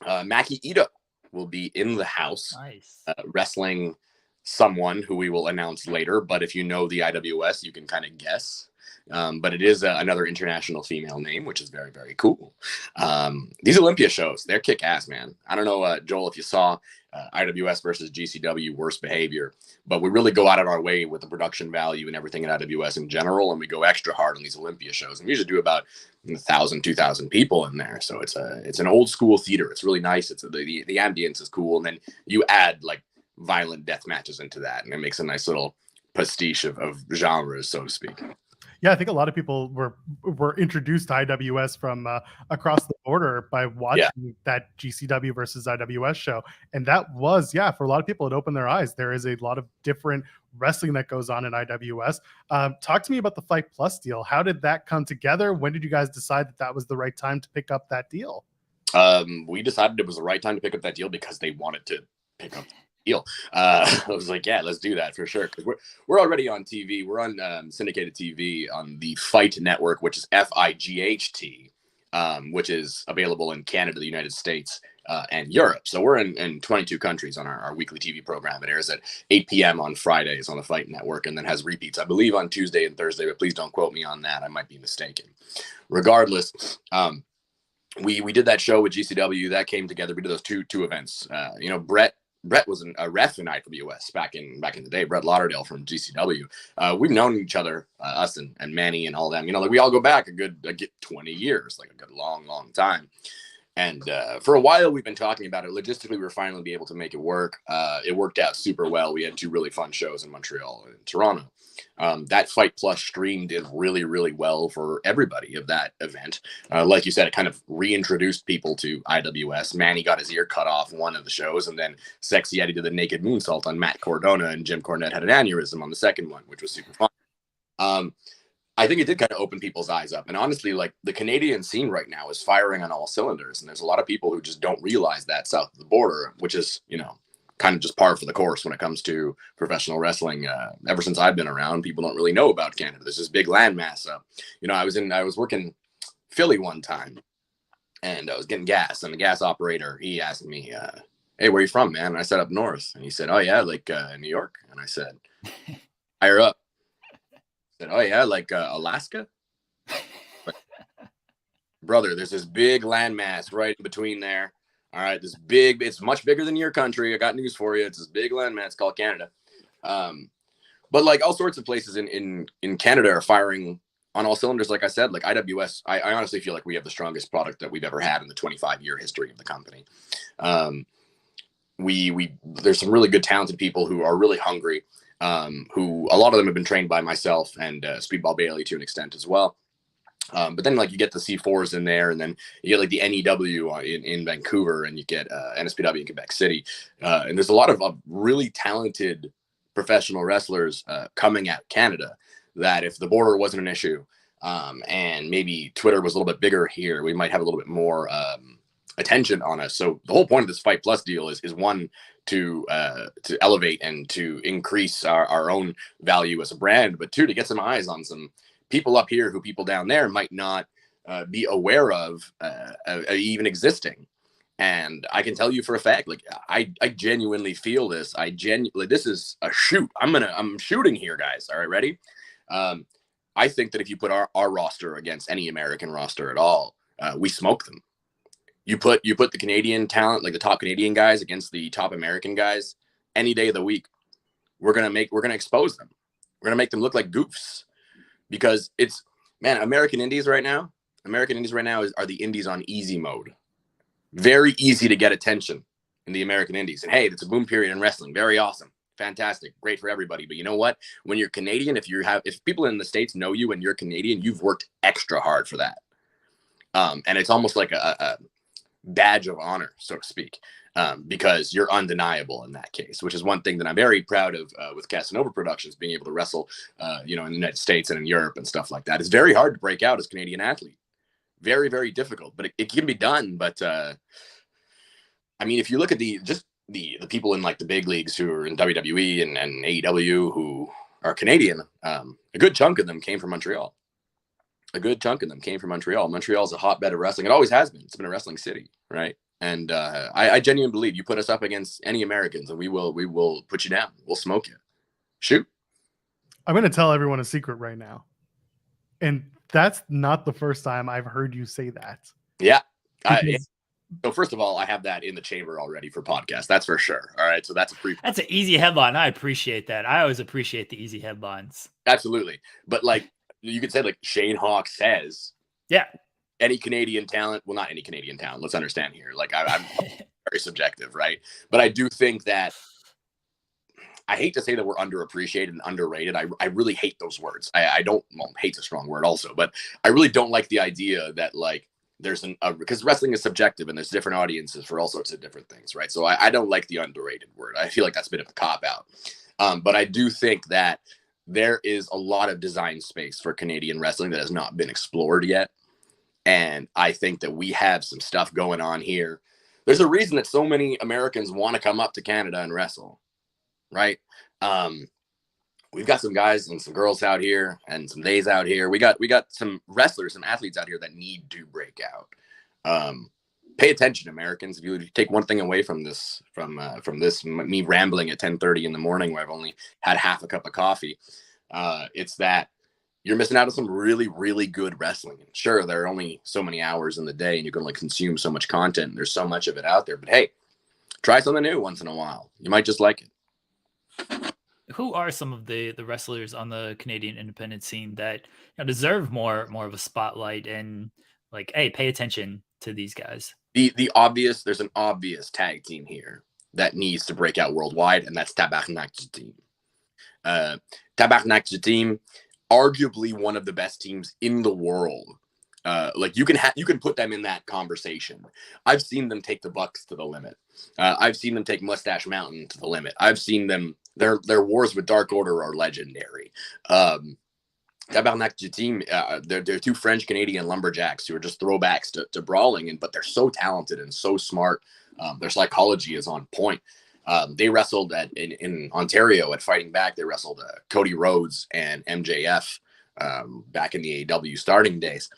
Maki Ito will be in the house. Nice. Wrestling someone who we will announce later. But if you know the IWS, you can kind of guess. But it is another international female name, which is very, very cool. These Olympia shows, they're kick ass, man. I don't know, Joel, if you saw IWS versus GCW, Worst Behavior, but we really go out of our way with the production value and everything at IWS in general. And we go extra hard on these Olympia shows. And we usually do about 1,000, 2,000 people in there. So it's an old school theater. It's really nice. The ambience is cool. And then you add like violent death matches into that. And it makes a nice little pastiche of genres, so to speak. Yeah, I think a lot of people were introduced to IWS from across the border by watching that GCW versus IWS show. And that was, for a lot of people, it opened their eyes. There is a lot of different wrestling that goes on in IWS. Talk to me about the Fight Plus deal. How did that come together? When did you guys decide that was the right time to pick up that deal? We decided it was the right time to pick up that deal because they wanted to pick up deal. I was like, yeah, let's do that for sure. Because we're already on TV. We're on syndicated TV on the Fite network, which is FIGHT, which is available in Canada, the United States, and Europe. So we're in 22 countries on our weekly TV program. It airs at 8 p.m. on Fridays on the Fite network and then has repeats, I believe, on Tuesday and Thursday, but please don't quote me on that. I might be mistaken. Regardless, we did that show with GCW. That came together. We did those two events. Brett was a ref in IWS back in the day. Brett Lauderdale from GCW. We've known each other, us and Manny and all them. Like we all go back a good 20 years, like a good long time. And for a while, we've been talking about it. Logistically, we were finally be able to make it work. It worked out super well. We had 2 really fun shows in Montreal and Toronto. That Fight Plus stream did really, really well for everybody of that event. Like you said, it kind of reintroduced people to IWS. Manny got his ear cut off one of the shows, and then Sexy Eddie did the naked moonsault on Matt Cardona, and Jim Cornette had an aneurysm on the second one, which was super fun. I think it did kind of open people's eyes up. And honestly, like, the Canadian scene right now is firing on all cylinders. And there's a lot of people who just don't realize that south of the border, which is, you know, kind of just par for the course when it comes to professional wrestling. Ever since I've been around, people don't really know about Canada. There's this big landmass. You know, I was working Philly one time, and I was getting gas, and the gas operator, he asked me, hey, where are you from, man? And I said, up north. And he said, oh yeah, like New York. And I said, higher up. Said, oh yeah, like Alaska. But, brother, there's this big landmass right in between there. All right, this big, it's much bigger than your country. I got news for you. It's this big landmass called Canada. But like all sorts of places in Canada are firing on all cylinders. Like I said, like IWS, I honestly feel like we have the strongest product that we've ever had in the 25-year history of the company. There's some really good talented people who are really hungry. Who a lot of them have been trained by myself and Speedball Bailey to an extent as well. But then like you get the C4s in there, and then you get like the NEW in Vancouver, and you get NSPW in Quebec City. And there's a lot of really talented professional wrestlers coming at Canada that if the border wasn't an issue and maybe Twitter was a little bit bigger here, we might have a little bit more attention on us. So the whole point of this Fight Plus deal is one, to elevate and to increase our own value as a brand, but 2, to get some eyes on some people up here who people down there might not be aware of even existing. And I can tell you for a fact, like I genuinely feel this. This is a shoot. I'm shooting here, guys. All right, ready? I think that if you put our roster against any American roster at all, we smoke them. You put the Canadian talent, like the top Canadian guys, against the top American guys any day of the week. We're gonna expose them. We're gonna make them look like goofs, because it's, man, American Indies right now are the indies on easy mode. Very easy to get attention in the American Indies. And hey, it's a boom period in wrestling. Very awesome. Fantastic. Great for everybody. But you know what? When you're Canadian, if people in the States know you and you're Canadian, you've worked extra hard for that. And it's almost like a badge of honor, so to speak, because you're undeniable in that case, which is one thing that I'm very proud of with Casanova Productions, being able to wrestle, in the United States and in Europe and stuff like that. It's very hard to break out as a Canadian athlete. Very, very difficult, but it can be done. But I mean, if you look at the people in like the big leagues who are in WWE and AEW who are Canadian, a good chunk of them came from Montreal. Montreal's a hotbed of wrestling. It always has been. It's been a wrestling city, right? And I genuinely believe you put us up against any Americans, and we will put you down. We'll smoke you. Shoot. I'm going to tell everyone a secret right now, and that's not the first time I've heard you say that. Yeah. So first of all, I have that in the chamber already for podcast. That's for sure. All right. So that's that's an easy headline. I appreciate that. I always appreciate the easy headlines. Absolutely. But like, you could say like Shayne Hawke says, yeah, any Canadian talent, well, not any Canadian talent. Let's understand here. Like I'm very subjective, right? But I do think that I hate to say that we're underappreciated and underrated. I really hate those words. I don't, well, hate's a strong word also, but I really don't like the idea that like there's because wrestling is subjective and there's different audiences for all sorts of different things, right? So I don't like the underrated word. I feel like that's a bit of a cop out. But I do think that there is a lot of design space for Canadian wrestling that has not been explored yet. And I think that we have some stuff going on here. There's a reason that so many Americans want to come up to Canada and wrestle, right? We've got some guys and some girls out here and some days out here. We got some wrestlers, some athletes out here that need to break out. Pay attention, Americans. If you take one thing away from this, me rambling at 10:30 in the morning where I've only had half a cup of coffee, it's that you're missing out on some really, really good wrestling. And sure, there are only so many hours in the day and you can only consume so much content. And there's so much of it out there. But hey, try something new once in a while. You might just like it. Who are some of the wrestlers on the Canadian independent scene that deserve more of a spotlight and like, hey, pay attention to these guys. There's an obvious tag team here that needs to break out worldwide, and that's Tabarnak team. Tabarnak team, arguably one of the best teams in the world. Like you can put them in that conversation. I've seen them take the Bucks to the limit. I've seen them take Mustache Mountain to the limit. I've seen them. Their wars with Dark Order are legendary. Tabarnak du team, they're two French Canadian lumberjacks who are just throwbacks to brawling, but they're so talented and so smart. Their psychology is on point. They wrestled in Ontario at Fighting Back. They wrestled Cody Rhodes and MJF back in the AEW starting days,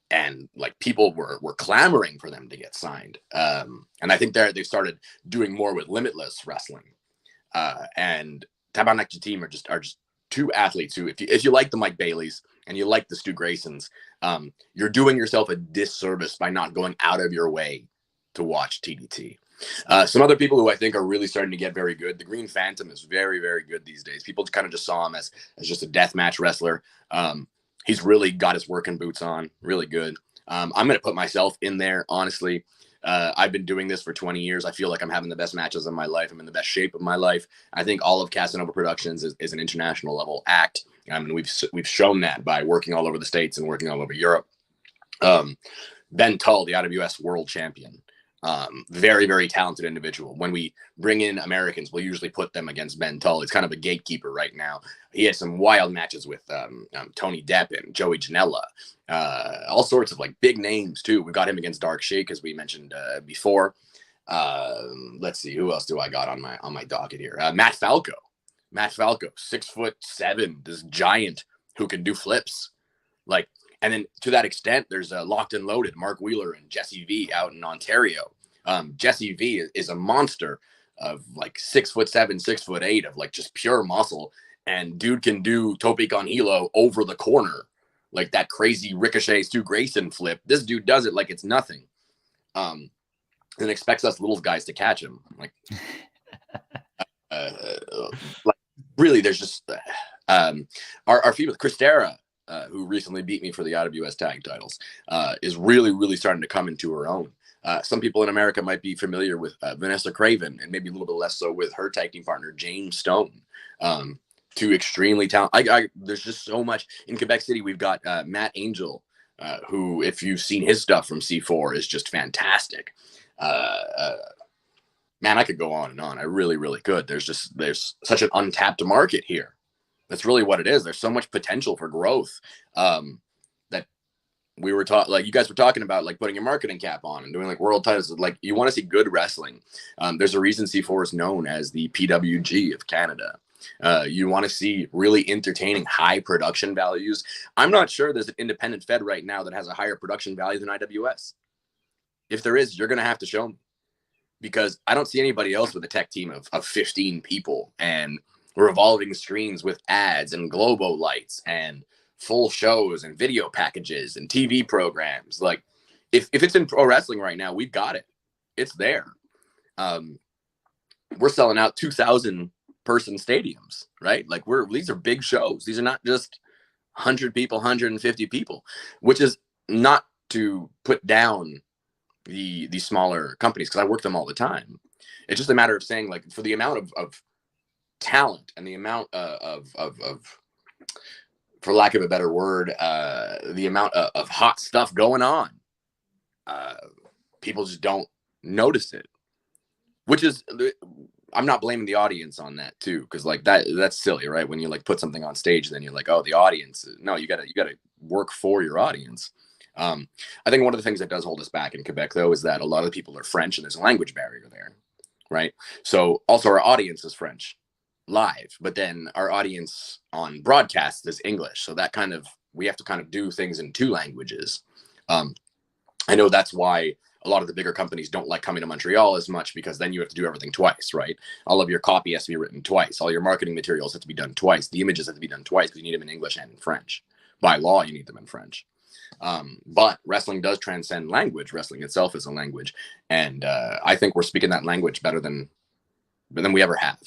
and like people were clamoring for them to get signed. And I think they started doing more with Limitless Wrestling. And Tabarnak du team are just two athletes who, if you like the Mike Baileys and you like the Stu Graysons, you're doing yourself a disservice by not going out of your way to watch TDT. Some other people who I think are really starting to get very good. The Green Phantom is very, very good these days. People kind of just saw him as just a deathmatch wrestler. He's really got his working boots on, really good. I'm going to put myself in there, honestly. I've been doing this for 20 years. I feel like I'm having the best matches of my life. I'm in the best shape of my life. I think all of Casanova Productions is an international level act. I mean, we've shown that by working all over the States and working all over Europe. Ben Tull, the IWS world champion, very, very talented individual. When we bring in Americans, we'll usually put them against Ben Tull. It's kind of a gatekeeper right now. He had some wild matches with Tony Depp and Joey Janela. All sorts of like big names too. We got him against Dark Shake, as we mentioned before. Let's see, who else do I got on my docket here? Matt Falco, 6'7", this giant who can do flips. Like, and then to that extent, there's Locked and Loaded, Mark Wheeler and Jesse V out in Ontario. Jesse V is a monster of like 6'7", 6'8" of like just pure muscle. And dude can do tope con hilo over the corner, like that crazy Ricochet Stu Grayson flip. This dude does it like it's nothing, and expects us little guys to catch him. Like, like really, there's just our female Christera, who recently beat me for the IWS tag titles, is really, really starting to come into her own. Some people in America might be familiar with Vanessa Craven, and maybe a little bit less so with her tag team partner James Stone. Two extremely talented. There's just so much in Quebec City. We've got Matt Angel, who, if you've seen his stuff from C4, is just fantastic. Man, I could go on and on. I really, really could. There's such an untapped market here. That's really what it is. There's so much potential for growth that we were taught. Like you guys were talking about, like putting your marketing cap on and doing like world titles. Like you want to see good wrestling. There's a reason C4 is known as the PWG of Canada. You want to see really entertaining, high production values. I'm not sure there's an independent fed right now that has a higher production value than IWS. If there is, you're going to have to show me, because I don't see anybody else with a tech team of 15 people and revolving screens with ads and Globo lights and full shows and video packages and TV programs. Like if it's in pro wrestling right now, we've got it. It's there. We're selling out 2,000 person stadiums, right? Like these are big shows. These are not just 100 people, 150 people, which is not to put down the smaller companies, because I work them all the time. It's just a matter of saying, like, for the amount of talent and the amount of for lack of a better word, the amount of hot stuff going on, people just don't notice it, which is, I'm not blaming the audience on that too, because like that's silly, right? When you like put something on stage, then you're like, oh, the audience. No, you gotta work for your audience. I think one of the things that does hold us back in Quebec, though, is that a lot of people are French and there's a language barrier there, right? So also our audience is French live, but then our audience on broadcast is English. So that we have to kind of do things in two languages. I know that's why a lot of the bigger companies don't like coming to Montreal as much, because then you have to do everything twice, right? All of your copy has to be written twice. All your marketing materials have to be done twice. The images have to be done twice, because you need them in English and in French. By law, you need them in French. But wrestling does transcend language. Wrestling itself is a language. And I think we're speaking that language better than we ever have.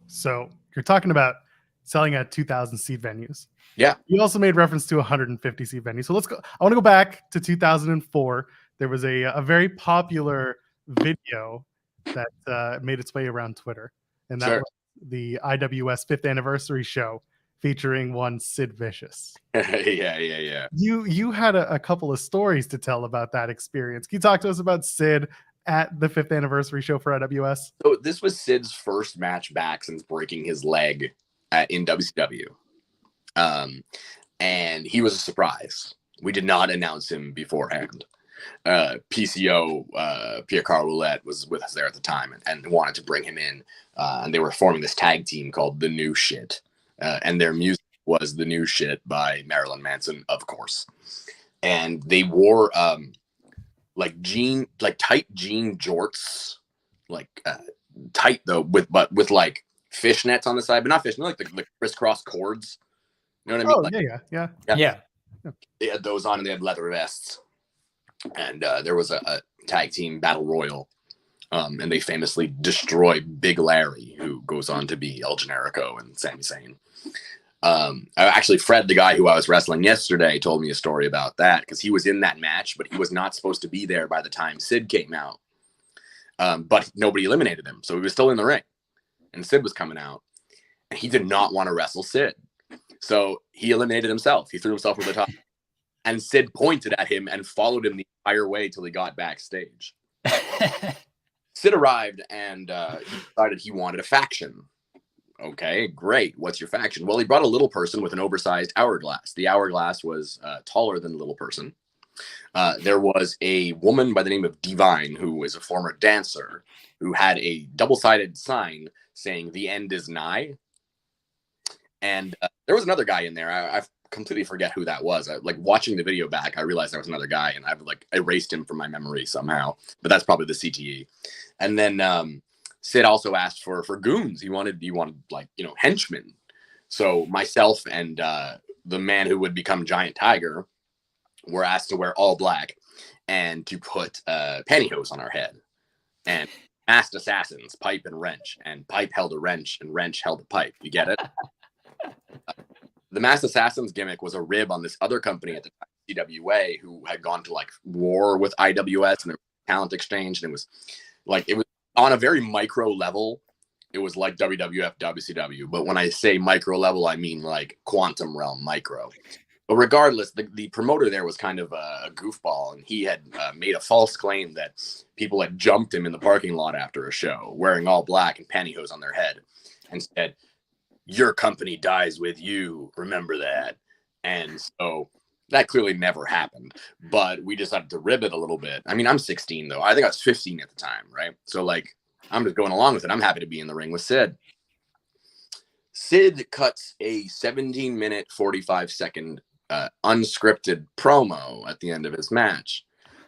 So you're talking about selling at 2,000 seat venues. Yeah. You also made reference to 150 seat venues. So let's go. I want to go back to 2004 there was a very popular video that made its way around Twitter, and that Sure. was the IWS 5th anniversary show featuring one Sid Vicious. Yeah. You had a couple of stories to tell about that experience. Can you talk to us about Sid at the 5th anniversary show for IWS? So this was Sid's first match back since breaking his leg in WCW. And he was a surprise. We did not announce him beforehand. PCO, Pierre Carl Roulette, was with us there at the time and wanted to bring him in. And they were forming this tag team called The New Shit. And their music was The New Shit by Marilyn Manson, of course. And they wore tight jean jorts, tight though, with like fishnets on the side, but not fishnets, like the crisscross cords. You know what I mean? Yeah. They had those on, and they had leather vests. And there was a tag team battle royal, and they famously destroy Big Larry, who goes on to be El Generico and Sami Zayn. Actually, Fred, the guy who I was wrestling yesterday, told me a story about that because he was in that match, but he was not supposed to be there by the time Sid came out. But nobody eliminated him, so he was still in the ring, and Sid was coming out, and he did not want to wrestle Sid, so he eliminated himself. He threw himself over the top, and Sid pointed at him and followed him the entire way till he got backstage. Sid arrived, and he decided he wanted a faction. Okay, great. What's your faction? Well, he brought a little person with an oversized hourglass. The hourglass was taller than the little person. There was a woman by the name of Divine, who is a former dancer, who had a double-sided sign saying "The end is nigh." And there was another guy in there. I completely forget who that was. Watching the video back, I realized there was another guy, and I've erased him from my memory somehow. But that's probably the CTE. And then Sid also asked for goons. He wanted henchmen. So myself and the man who would become Giant Tiger were asked to wear all black and to put pantyhose on our head. And masked assassins, Pipe and Wrench. And Pipe held a wrench and Wrench held a pipe. You get it? The masked assassins gimmick was a rib on this other company at the time, CWA, who had gone to war with IWS and there was talent exchange. And it was on a very micro level. It was like WWF, WCW. But when I say micro level, I mean quantum realm micro. But regardless, the promoter there was kind of a goofball, and he had made a false claim that people had jumped him in the parking lot after a show, wearing all black and pantyhose on their head, and said, "Your company dies with you, remember that." And so that clearly never happened, but we decided to rib it a little bit. I mean, I'm 16, though. I think I was 15 at the time, right? So, I'm just going along with it. I'm happy to be in the ring with Sid. Sid cuts a 17-minute, 45-second unscripted promo at the end of his match.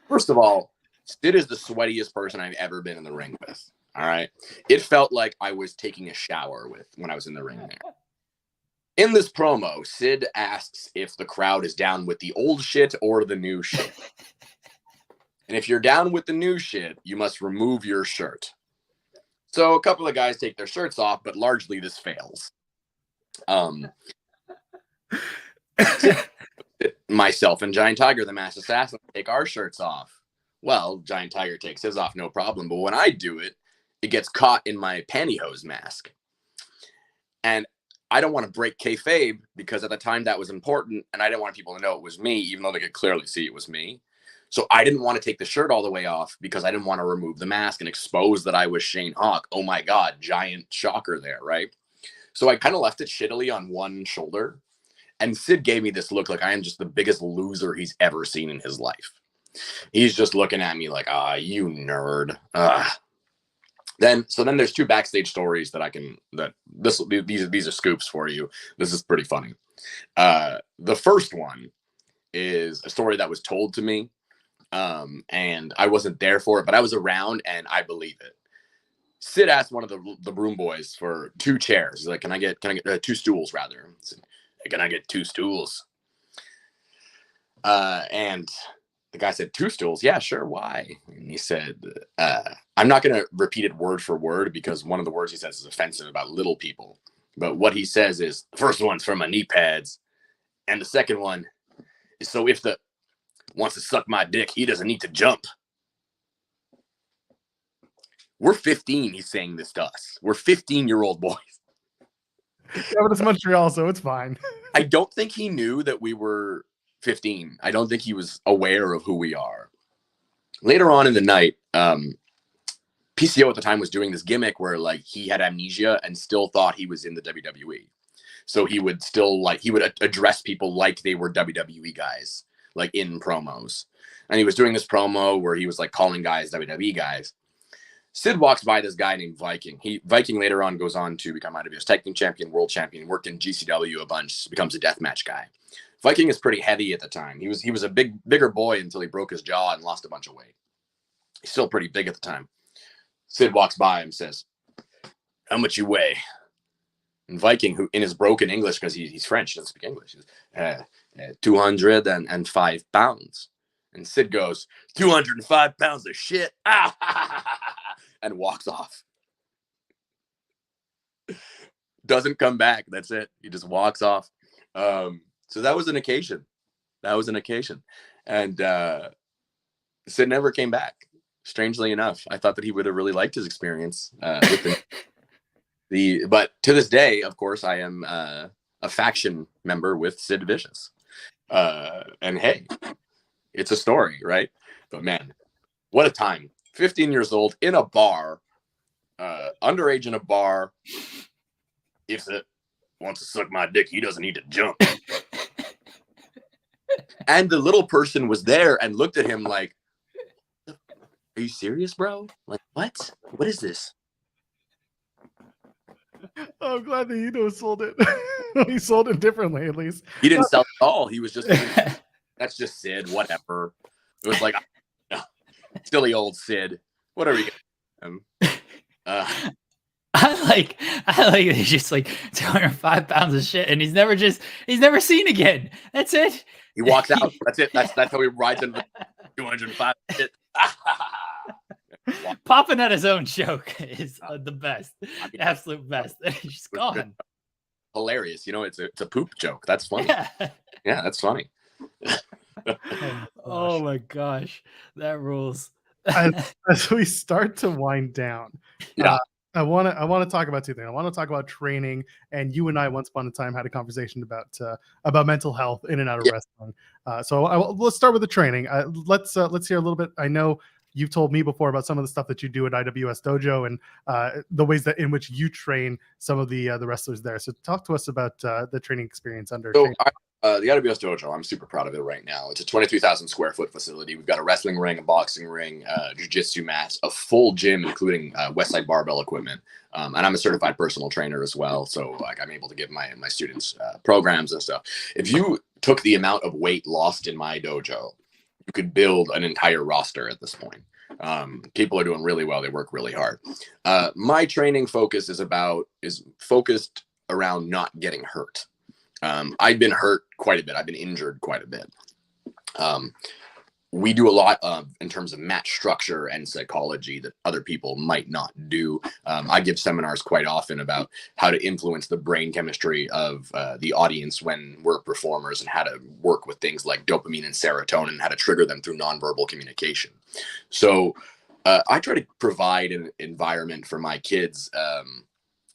First of all, Sid is the sweatiest person I've ever been in the ring with. All right. It felt like I was taking a shower when I was in the ring there. In this promo, Sid asks if the crowd is down with the old shit or the new shit. And if you're down with the new shit, you must remove your shirt. So a couple of guys take their shirts off, but largely this fails. Myself and Giant Tiger, the masked assassin, take our shirts off. Well, Giant Tiger takes his off, no problem. But when I do it, it gets caught in my pantyhose mask. And I don't want to break kayfabe because at the time that was important, and I didn't want people to know it was me, even though they could clearly see it was me. So I didn't want to take the shirt all the way off because I didn't want to remove the mask and expose that I was Shayne Hawke. Oh my God, giant shocker there, right? So I kind of left it shittily on one shoulder. And Sid gave me this look like I am just the biggest loser he's ever seen in his life. He's just looking at me like, you nerd. Then there's two backstage stories these are scoops for you. This is pretty funny. The first one is a story that was told to me, and I wasn't there for it, but I was around and I believe it. Sid asked one of the room boys for 2 chairs. He's like, can I get 2 stools rather? I said, can I get 2 stools? And the guy said, 2 stools? Yeah, sure. Why? And he said, I'm not going to repeat it word for word because one of the words he says is offensive about little people. But what he says is, the first one's for my knee pads. And the second one is, so if the wants to suck my dick. He doesn't need to jump. We're 15. He's saying this to us. We're 15-year-old boys. Yeah, but it's Montreal, so it's fine. I don't think he knew that we were 15. I don't think he was aware of who we are. Later on in the night, PCO at the time was doing this gimmick where like he had amnesia and still thought he was in the WWE. So he would still he would address people like they were WWE guys, like in promos. And he was doing this promo where he was like calling guys WWE guys. Sid walks by this guy named Viking. Viking later on goes on to become IWS Tag Team Champion, World Champion, worked in GCW a bunch, becomes a deathmatch guy. Viking is pretty heavy at the time. He was a bigger boy until he broke his jaw and lost a bunch of weight. He's still pretty big at the time. Sid walks by and says, "How much you weigh?" And Viking, who in his broken English, because he's French, doesn't speak English, says, 205 pounds. And Sid goes, 205 pounds of shit. And walks off. Doesn't come back. That's it. He just walks off. So that was an occasion. And Sid never came back. Strangely enough, I thought that he would have really liked his experience with but to this day, of course, I am a faction member with Sid Vicious. And hey, it's a story, right? But man, what a time. 15 years old in a bar, underage in a bar. If it wants to suck my dick, he doesn't need to jump. And the little person was there and looked at him like, "Are you serious, bro? Like, what? What is this?" Oh, I'm glad that Udo sold it. He sold it differently, at least. He didn't sell it at all. He was just, that's just Sid, whatever. It was like, silly old Sid. What are we going to I like he's just like 205 pounds of shit, and he's never seen again. That's it. He walks out. That's it. That's how he rides into 205 shit. Popping at his own joke is the best, absolute best. He's just gone. Hilarious. You know, it's a poop joke. That's funny. Yeah, that's funny. Oh my gosh, that rules. As we start to wind down, Yeah. I want to talk about two things. I want to talk about training, and you and I once upon a time had a conversation about mental health in and out of wrestling. Let's start with the training. Let's hear a little bit. I know you've told me before about some of the stuff that you do at IWS Dojo and the ways that in which you train some of the wrestlers there. So talk to us about the training experience under. So the IWS Dojo, I'm super proud of it right now. It's a 23,000 square foot facility. We've got a wrestling ring, a boxing ring, jiu-jitsu mats, a full gym, including Westside barbell equipment. And I'm a certified personal trainer as well. So like I'm able to give my students programs and stuff. If you took the amount of weight lost in my dojo, you could build an entire roster at this point. People are doing really well. They work really hard. My training focus is focused around not getting hurt. I've been hurt quite a bit. I've been injured quite a bit. We do a lot in terms of match structure and psychology that other people might not do. I give seminars quite often about how to influence the brain chemistry of the audience when we're performers and how to work with things like dopamine and serotonin, how to trigger them through nonverbal communication. So I try to provide an environment for my kids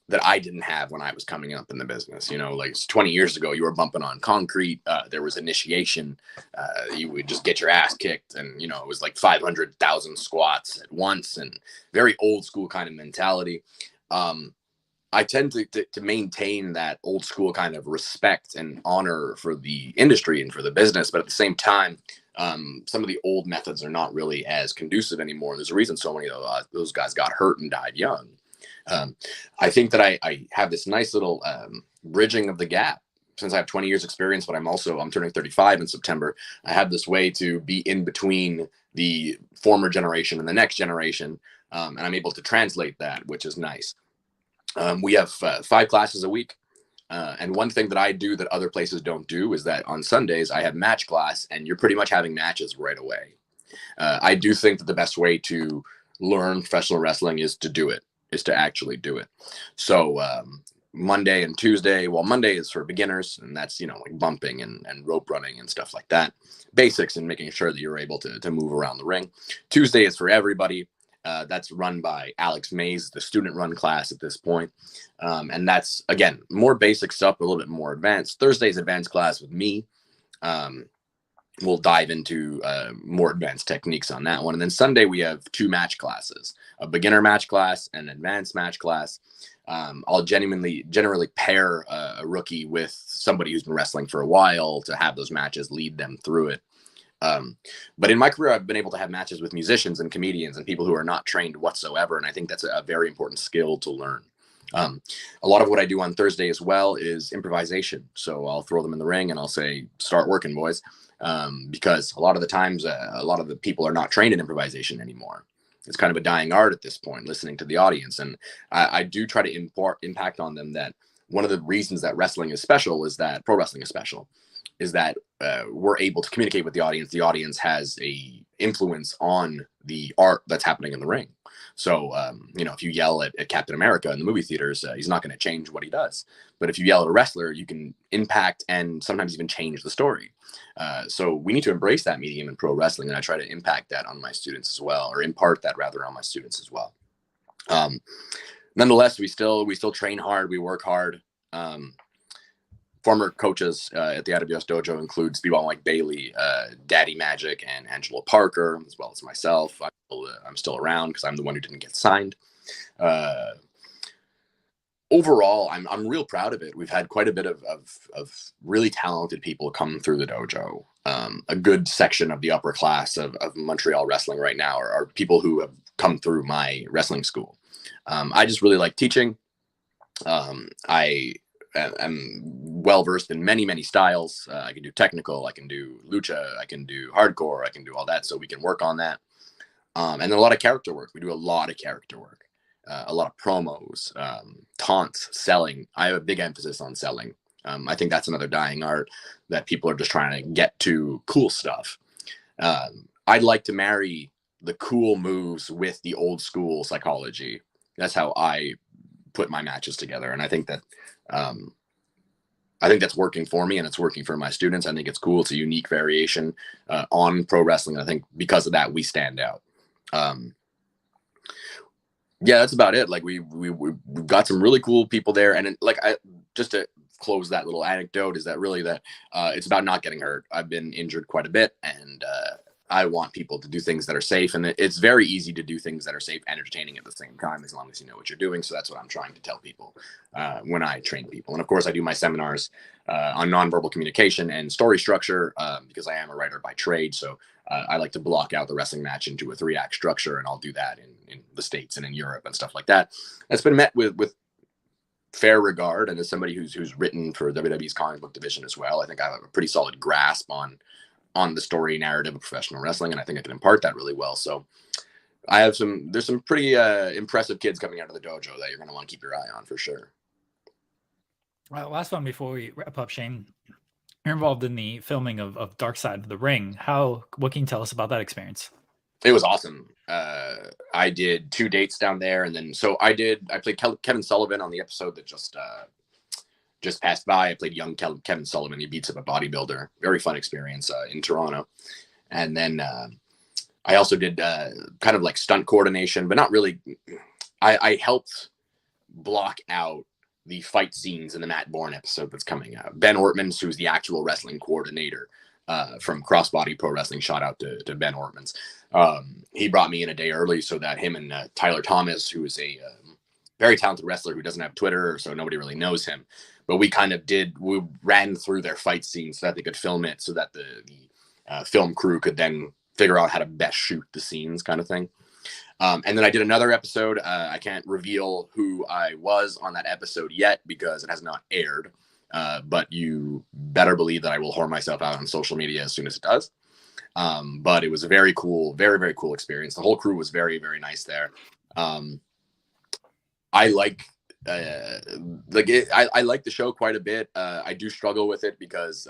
that I didn't have when I was coming up in the business. You know, like 20 years ago, you were bumping on concrete. There was initiation. You would just get your ass kicked. And, you know, it was like 500,000 squats at once and very old school kind of mentality. I tend to maintain that old school kind of respect and honor for the industry and for the business. But at the same time, some of the old methods are not really as conducive anymore. And there's a reason so many of those guys got hurt and died young. I think that I have this nice little bridging of the gap since I have 20 years experience, but I'm turning 35 in September. I have this way to be in between the former generation and the next generation. And I'm able to translate that, which is nice. We have 5 classes a week. And one thing that I do that other places don't do is that on Sundays I have match class and you're pretty much having matches right away. I do think that the best way to learn professional wrestling is to do it. Is to actually do it. So Monday and Tuesday. Well, Monday is for beginners, and that's, you know, like bumping and rope running and stuff like that. Basics and making sure that you're able to move around the ring. Tuesday is for everybody. That's run by Alex Mays, the student run class at this point. And that's, again, more basic stuff, a little bit more advanced. Thursday's advanced class with me. We'll dive into more advanced techniques on that one. And then Sunday, we have 2 match classes, a beginner match class and an advanced match class. I'll generally pair a rookie with somebody who's been wrestling for a while to have those matches, lead them through it. But in my career, I've been able to have matches with musicians and comedians and people who are not trained whatsoever. And I think that's a very important skill to learn. A lot of what I do on Thursday as well is improvisation. So I'll throw them in the ring and I'll say, start working, boys. Because a lot of the times, a lot of the people are not trained in improvisation anymore. It's kind of a dying art at this point, listening to the audience. And I do try to impact on them that one of the reasons that wrestling is special is that pro wrestling is special, is that we're able to communicate with the audience. The audience has a influence on the art that's happening in the ring. So, you know, if you yell at Captain America in the movie theaters, he's not going to change what he does. But if you yell at a wrestler, you can impact and sometimes even change the story. So we need to embrace that medium in pro wrestling. And I try to impact that on my students as well, or impart that rather on my students as well. Nonetheless, we still train hard. We work hard. Former coaches at the IWS Dojo include Speedball Mike Bailey, Daddy Magic, and Angelo Parker, as well as myself. I'm still around because I'm the one who didn't get signed. Overall, I'm real proud of it. We've had quite a bit of really talented people come through the dojo. A good section of the upper class of Montreal wrestling right now are people who have come through my wrestling school. I just really like teaching. I'm well versed in many styles. I can do technical, I can do lucha, I can do hardcore, I can do all that. So we can work on that. And then a lot of character work. We do a lot of character work, a lot of promos, taunts, selling. I have a big emphasis on selling. I think that's another dying art that people are just trying to get to cool stuff. I'd like to marry the cool moves with the old school psychology. That's how I put my matches together. And I think that, that's working for me and it's working for my students. I think it's cool. It's a unique variation on pro wrestling. I think because of that, we stand out. Yeah, that's about it. Like we've got some really cool people there. And just to close that little anecdote is that really that it's about not getting hurt. I've been injured quite a bit and I want people to do things that are safe, and it's very easy to do things that are safe and entertaining at the same time, as long as you know what you're doing. So that's what I'm trying to tell people when I train people. And of course, I do my seminars on nonverbal communication and story structure because I am a writer by trade. So I like to block out the wrestling match into a 3-act structure, and I'll do that in the States and in Europe and stuff like that. That's been met with fair regard, and as somebody who's written for WWE's comic book division as well, I think I have a pretty solid grasp on the story narrative of professional wrestling, and I think I can impart that really well. So I have there's some pretty impressive kids coming out of the dojo that you're going to want to keep your eye on for sure. Last one before we wrap up, Shayne. You're involved in the filming of Dark Side of the Ring. What can you tell us about that experience? It was awesome. I did 2 dates down there, and then I played Kevin Sullivan on the episode that just passed by. I played young Kevin Sullivan. He beats up a bodybuilder. Very fun experience in Toronto. And then I also did kind of like stunt coordination, but not really. I helped block out the fight scenes in the Matt Bourne episode that's coming out. Ben Ortmans, who's the actual wrestling coordinator from Crossbody Pro Wrestling, shout out to Ben Ortmans. He brought me in a day early so that him and Tyler Thomas, who is a very talented wrestler who doesn't have Twitter, so nobody really knows him. But we ran through their fight scenes so that they could film it, so that the film crew could then figure out how to best shoot the scenes, kind of thing. And then I did another episode. I can't reveal who I was on that episode yet because it has not aired. But you better believe that I will whore myself out on social media as soon as it does. But it was a very cool, very, very cool experience. The whole crew was very, very nice there. I like the show quite a bit. I do struggle with it because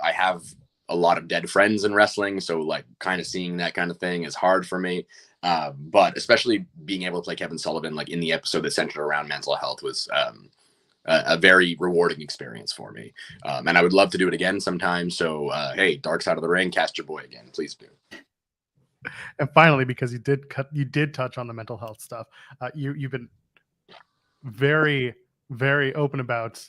I have a lot of dead friends in wrestling, so like kind of seeing that kind of thing is hard for me. But especially being able to play Kevin Sullivan like in the episode that centered around mental health was a very rewarding experience for me. And I would love to do it again sometime. So, hey, Dark Side of the Ring, cast your boy again, please do. And finally, because you did touch on the mental health stuff, you've been very, very open about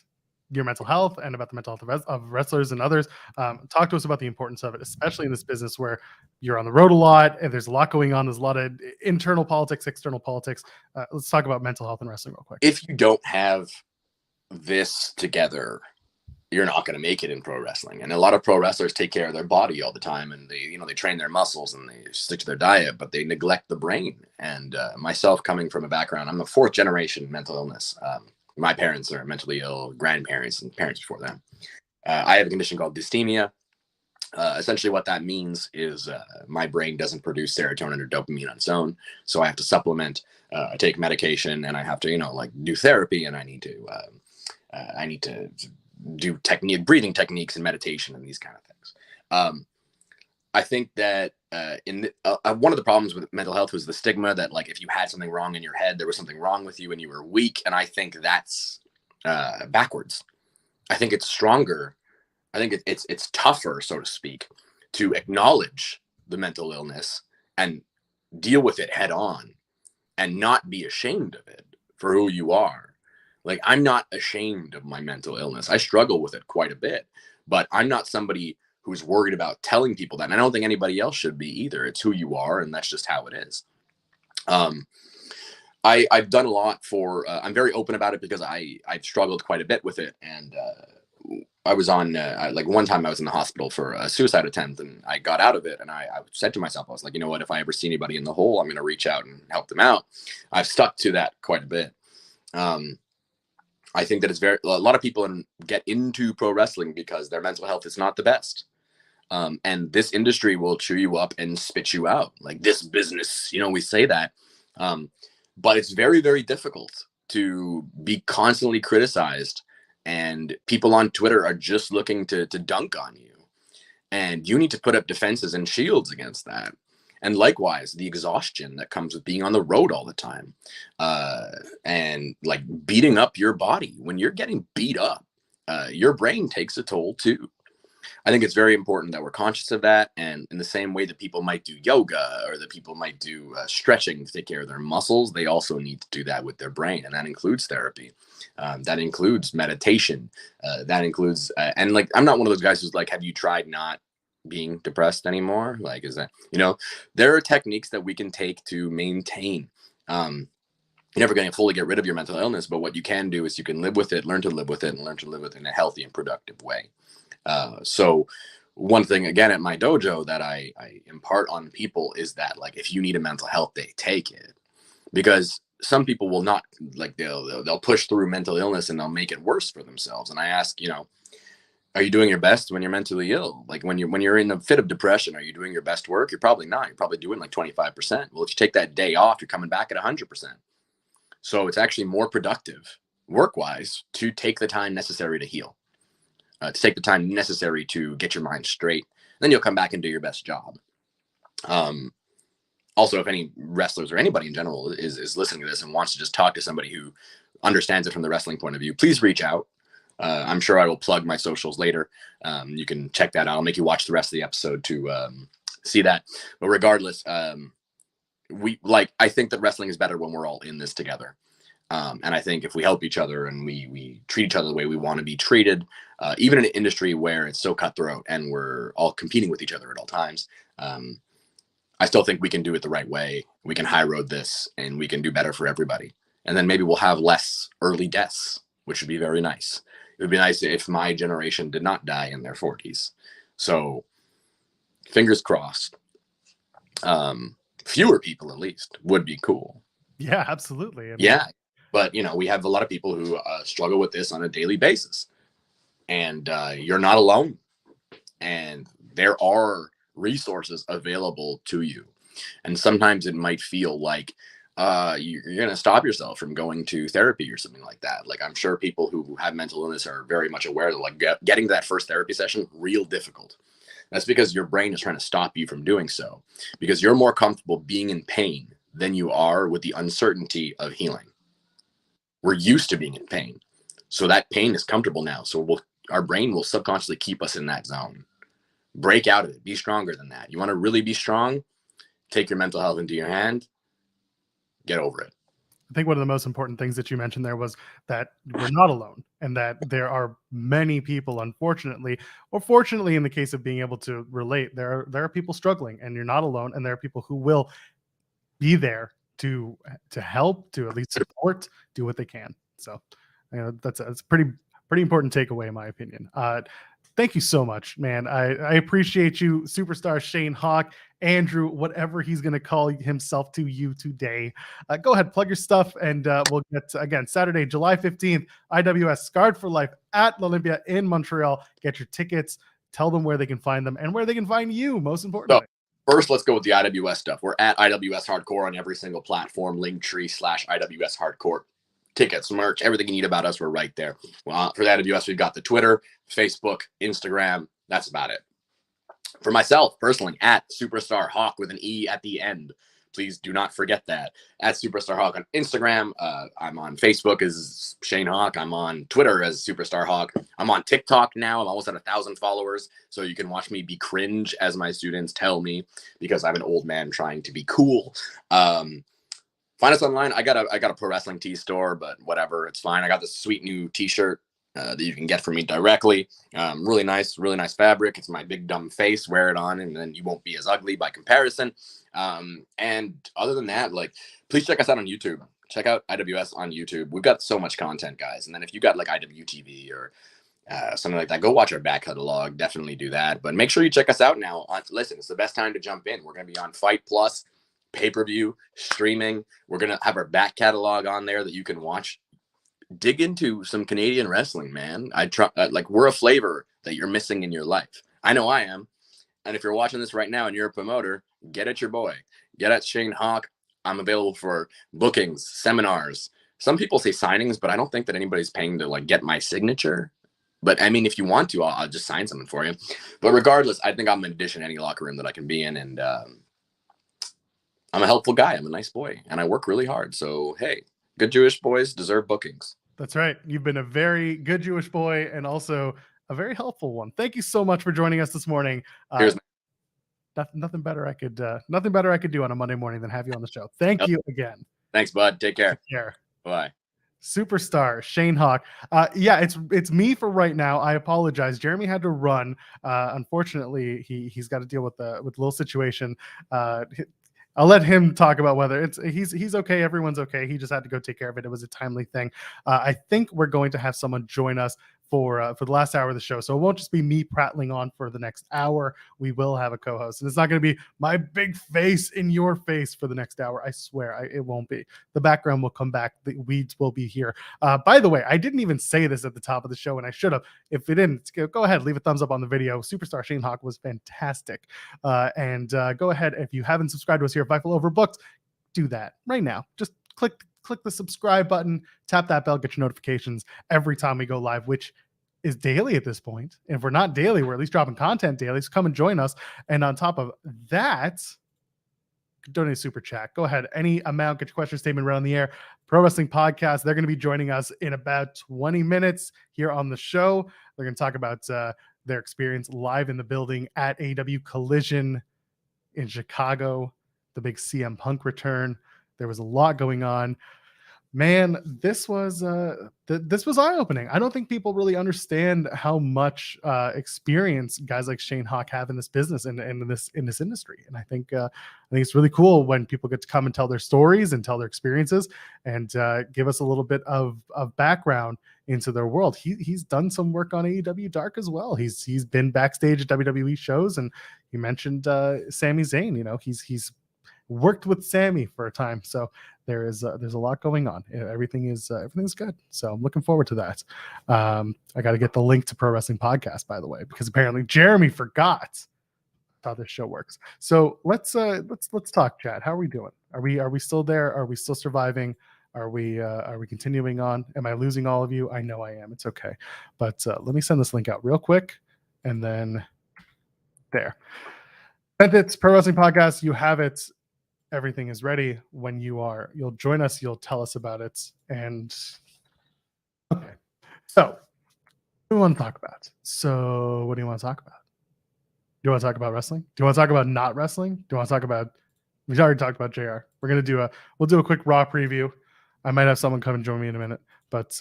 your mental health and about the mental health of wrestlers and others. Talk to us about the importance of it, especially in this business where you're on the road a lot and there's a lot going on. There's a lot of internal politics, external politics. Let's talk about mental health and wrestling real quick. If you don't have this together, you're not going to make it in pro wrestling. And a lot of pro wrestlers take care of their body all the time, and they train their muscles and they stick to their diet, but they neglect the brain. And myself, coming from a background, I'm a 4th generation mental illness. My parents are mentally ill, grandparents and parents before them. I have a condition called dysthymia. Essentially what that means is my brain doesn't produce serotonin or dopamine on its own. So I have to supplement, I take medication, and I have to, like do therapy, and I need to do breathing techniques and meditation and these kind of things. I think that one of the problems with mental health was the stigma that, like, if you had something wrong in your head, there was something wrong with you and you were weak. And I think that's backwards. I think it's stronger. I think it's tougher, so to speak, to acknowledge the mental illness and deal with it head on and not be ashamed of it for who you are. Like, I'm not ashamed of my mental illness. I struggle with it quite a bit, but I'm not somebody who's worried about telling people that. And I don't think anybody else should be either. It's who you are, and that's just how it is. I've done a lot for, I'm very open about it because I've struggled quite a bit with it. And I was on, like one time I was in the hospital for a suicide attempt, and I got out of it. And I said to myself, I was like, you know what, if I ever see anybody in the hole, I'm going to reach out and help them out. I've stuck to that quite a bit. I think that a lot of people get into pro wrestling because their mental health is not the best. And this industry will chew you up and spit you out. Like, this business, we say that. But it's very, very difficult to be constantly criticized, and people on Twitter are just looking to dunk on you. And you need to put up defenses and shields against that. And likewise, the exhaustion that comes with being on the road all the time, and like beating up your body. When you're getting beat up, your brain takes a toll too. I think it's very important that we're conscious of that. And in the same way that people might do yoga, or that people might do stretching to take care of their muscles, they also need to do that with their brain. And that includes therapy. That includes meditation. That includes, and like, I'm not one of those guys who's like, have you tried not being depressed anymore? Like, is that, there are techniques that we can take to maintain. You're never going to fully get rid of your mental illness, but what you can do is you can live with it, learn to live with it, and learn to live with it in a healthy and productive way. So one thing, again, at my dojo that I impart on people is that, like, if you need a mental health day, take it. Because some people will not, like, they'll push through mental illness and they'll make it worse for themselves. And I ask, are you doing your best when you're mentally ill? Like, when you're in a fit of depression, are you doing your best work? You're probably not. You're probably doing like 25%. Well, if you take that day off, you're coming back at 100%. So it's actually more productive work-wise to take the time necessary to heal, to take the time necessary to get your mind straight. Then you'll come back and do your best job. Also, if any wrestlers or anybody in general is listening to this and wants to just talk to somebody who understands it from the wrestling point of view, please reach out. I'm sure I will plug my socials later. You can check that out. I'll make you watch the rest of the episode to see that. But regardless, I think that wrestling is better when we're all in this together. And I think if we help each other and we treat each other the way we want to be treated, even in an industry where it's so cutthroat and we're all competing with each other at all times, I still think we can do it the right way. We can high road this, and we can do better for everybody. And then maybe we'll have less early deaths, which would be very nice. It would be nice if my generation did not die in their 40s. So fingers crossed. Fewer people, at least, would be cool. Yeah, absolutely. Yeah. But, we have a lot of people who struggle with this on a daily basis. And you're not alone. And there are resources available to you. And sometimes it might feel like you're going to stop yourself from going to therapy or something like that. Like, I'm sure people who have mental illness are very much aware that, like, getting to that first therapy session, real difficult. That's because your brain is trying to stop you from doing so, because you're more comfortable being in pain than you are with the uncertainty of healing. We're used to being in pain. So that pain is comfortable now. So our brain will subconsciously keep us in that zone. Break out of it. Be stronger than that. You want to really be strong? Take your mental health into your hand. Get over it. I think one of the most important things that you mentioned there was that we're not alone, and that there are many people, unfortunately, or fortunately, in the case of being able to relate, there are people struggling, and you're not alone, and there are people who will be there to help, to at least support, do what they can. So, that's a pretty important takeaway, in my opinion. Thank you so much, man. I appreciate you, superstar Shayne Hawke, Andrew, whatever he's going to call himself to you today. Go ahead, plug your stuff, and we'll get to, again, Saturday, July 15th, IWS Scarred for Life at l'Olympia in Montreal. Get your tickets. Tell them where they can find them and where they can find you, most importantly. So, first, let's go with the IWS stuff. We're at IWS Hardcore on every single platform, Linktree/IWS Hardcore. Tickets, merch, everything you need about us, we're right there. Well, for the IWS, we've got the Twitter, Facebook, Instagram. That's about it. For myself, personally, at Superstar Hawke with an E at the end. Please do not forget that. At Superstar Hawke on Instagram. I'm on Facebook as Shayne Hawke. I'm on Twitter as Superstar Hawke. I'm on TikTok now. I'm almost at 1,000 followers. So you can watch me be cringe, as my students tell me, because I'm an old man trying to be cool. Find us online. I got a pro wrestling tee store, but whatever, it's fine. I got this sweet new t-shirt that you can get from me directly. Really nice fabric. It's my big dumb face. Wear it on, and then you won't be as ugly by comparison. And other than that, please check us out on YouTube. Check out IWS on YouTube. We've got so much content, guys. And then if you got IWTV or something like that, go watch our back catalog. Definitely do that. But make sure you check us out now. Listen, it's the best time to jump in. We're going to be on Fight Plus, pay-per-view, streaming. We're going to have our back catalog on there that you can watch. Dig into some Canadian wrestling, man. We're a flavor that you're missing in your life. I know I am. And if you're watching this right now and you're a promoter, get at your boy. Get at Shayne Hawke. I'm available for bookings, seminars. Some people say signings, but I don't think that anybody's paying to get my signature. But I mean, if you want to, I'll just sign something for you. But regardless, I think I'm an addition to any locker room that I can be in. And I'm a helpful guy. I'm a nice boy, and I work really hard. So, hey, good Jewish boys deserve bookings. That's right. You've been a very good Jewish boy and also a very helpful one. Thank you so much for joining us this morning. Nothing better I could do on a Monday morning than have you on the show. Thank you again. Thanks, bud. Take care. Take care. Bye. Superstar Shayne Hawke. It's me for right now. I apologize. Jeremy had to run. Unfortunately, he's got to deal with a little situation. I'll let him talk about whether he's okay. Everyone's okay. He just had to go take care of it. It was a timely thing. I think we're going to have someone join us for the last hour of the show. So it won't just be me prattling on for the next hour. We will have a co-host, and it's not going to be my big face in your face for the next hour. I swear it won't be. The background will come back. The weeds will be here. By the way, I didn't even say this at the top of the show, and I should have. If it didn't, go ahead, leave a thumbs up on the video. Superstar Shayne Hawke was fantastic. And go ahead, if you haven't subscribed to us here at Fightful Overbooked, do that right now. Just click the subscribe button, tap that bell, get your notifications every time we go live, which is daily at this point. And if we're not daily, we're at least dropping content daily. So come and join us. And on top of that, donate a super chat. Go ahead. Any amount, get your question statement right on the air. Pro Wrestling Podcast. They're going to be joining us in about 20 minutes here on the show. They're going to talk about their experience live in the building at AEW Collision in Chicago, the big CM Punk return. There was a lot going on. Man, this was eye-opening. I don't think people really understand how much experience guys like Shayne Hawke have in this business and in this industry. And I think it's really cool when people get to come and tell their stories and tell their experiences and give us a little bit of background into their world. He's done some work on AEW Dark as well. He's been backstage at WWE shows, and you mentioned Sami Zayn. He's worked with Sammy for a time, so there's a lot going on. Everything's good, so I'm looking forward to that. I got to get the link to Pro Wrestling Podcast, by the way, because apparently Jeremy forgot how this show works. So let's talk, chat. How are we doing? Are we still there? Are we still surviving? Are we continuing on? Am I losing all of you? I know I am. It's okay, but let me send this link out real quick, and then there. And it's Pro Wrestling Podcast. You have it. Everything is ready. When you'll join us, you'll tell us about it. And okay, So, what do we want to talk about? So, what do you want to talk about? Do you want to talk about wrestling? Do you want to talk about not wrestling? Do you want to talk about? We've already talked about JR. We'll do a quick Raw preview. I might have someone come and join me in a minute, but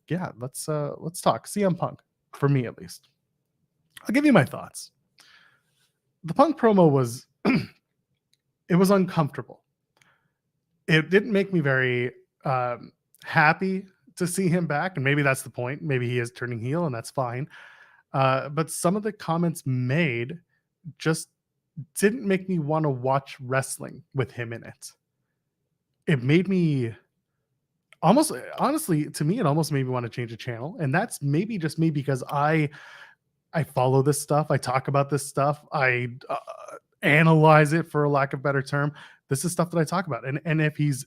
yeah, let's talk CM Punk, for me at least. I'll give you my thoughts. The Punk promo was it was uncomfortable. It didn't make me very happy to see him back, and maybe that's the point. Maybe he is turning heel, and that's fine. But some of the comments made just didn't make me want to watch wrestling with him in it. It made me almost, honestly, to me, it almost made me want to change the channel. And that's maybe just me because I follow this stuff. I talk about this stuff. I analyze it, for a lack of better term. This is stuff that I talk about. And if he's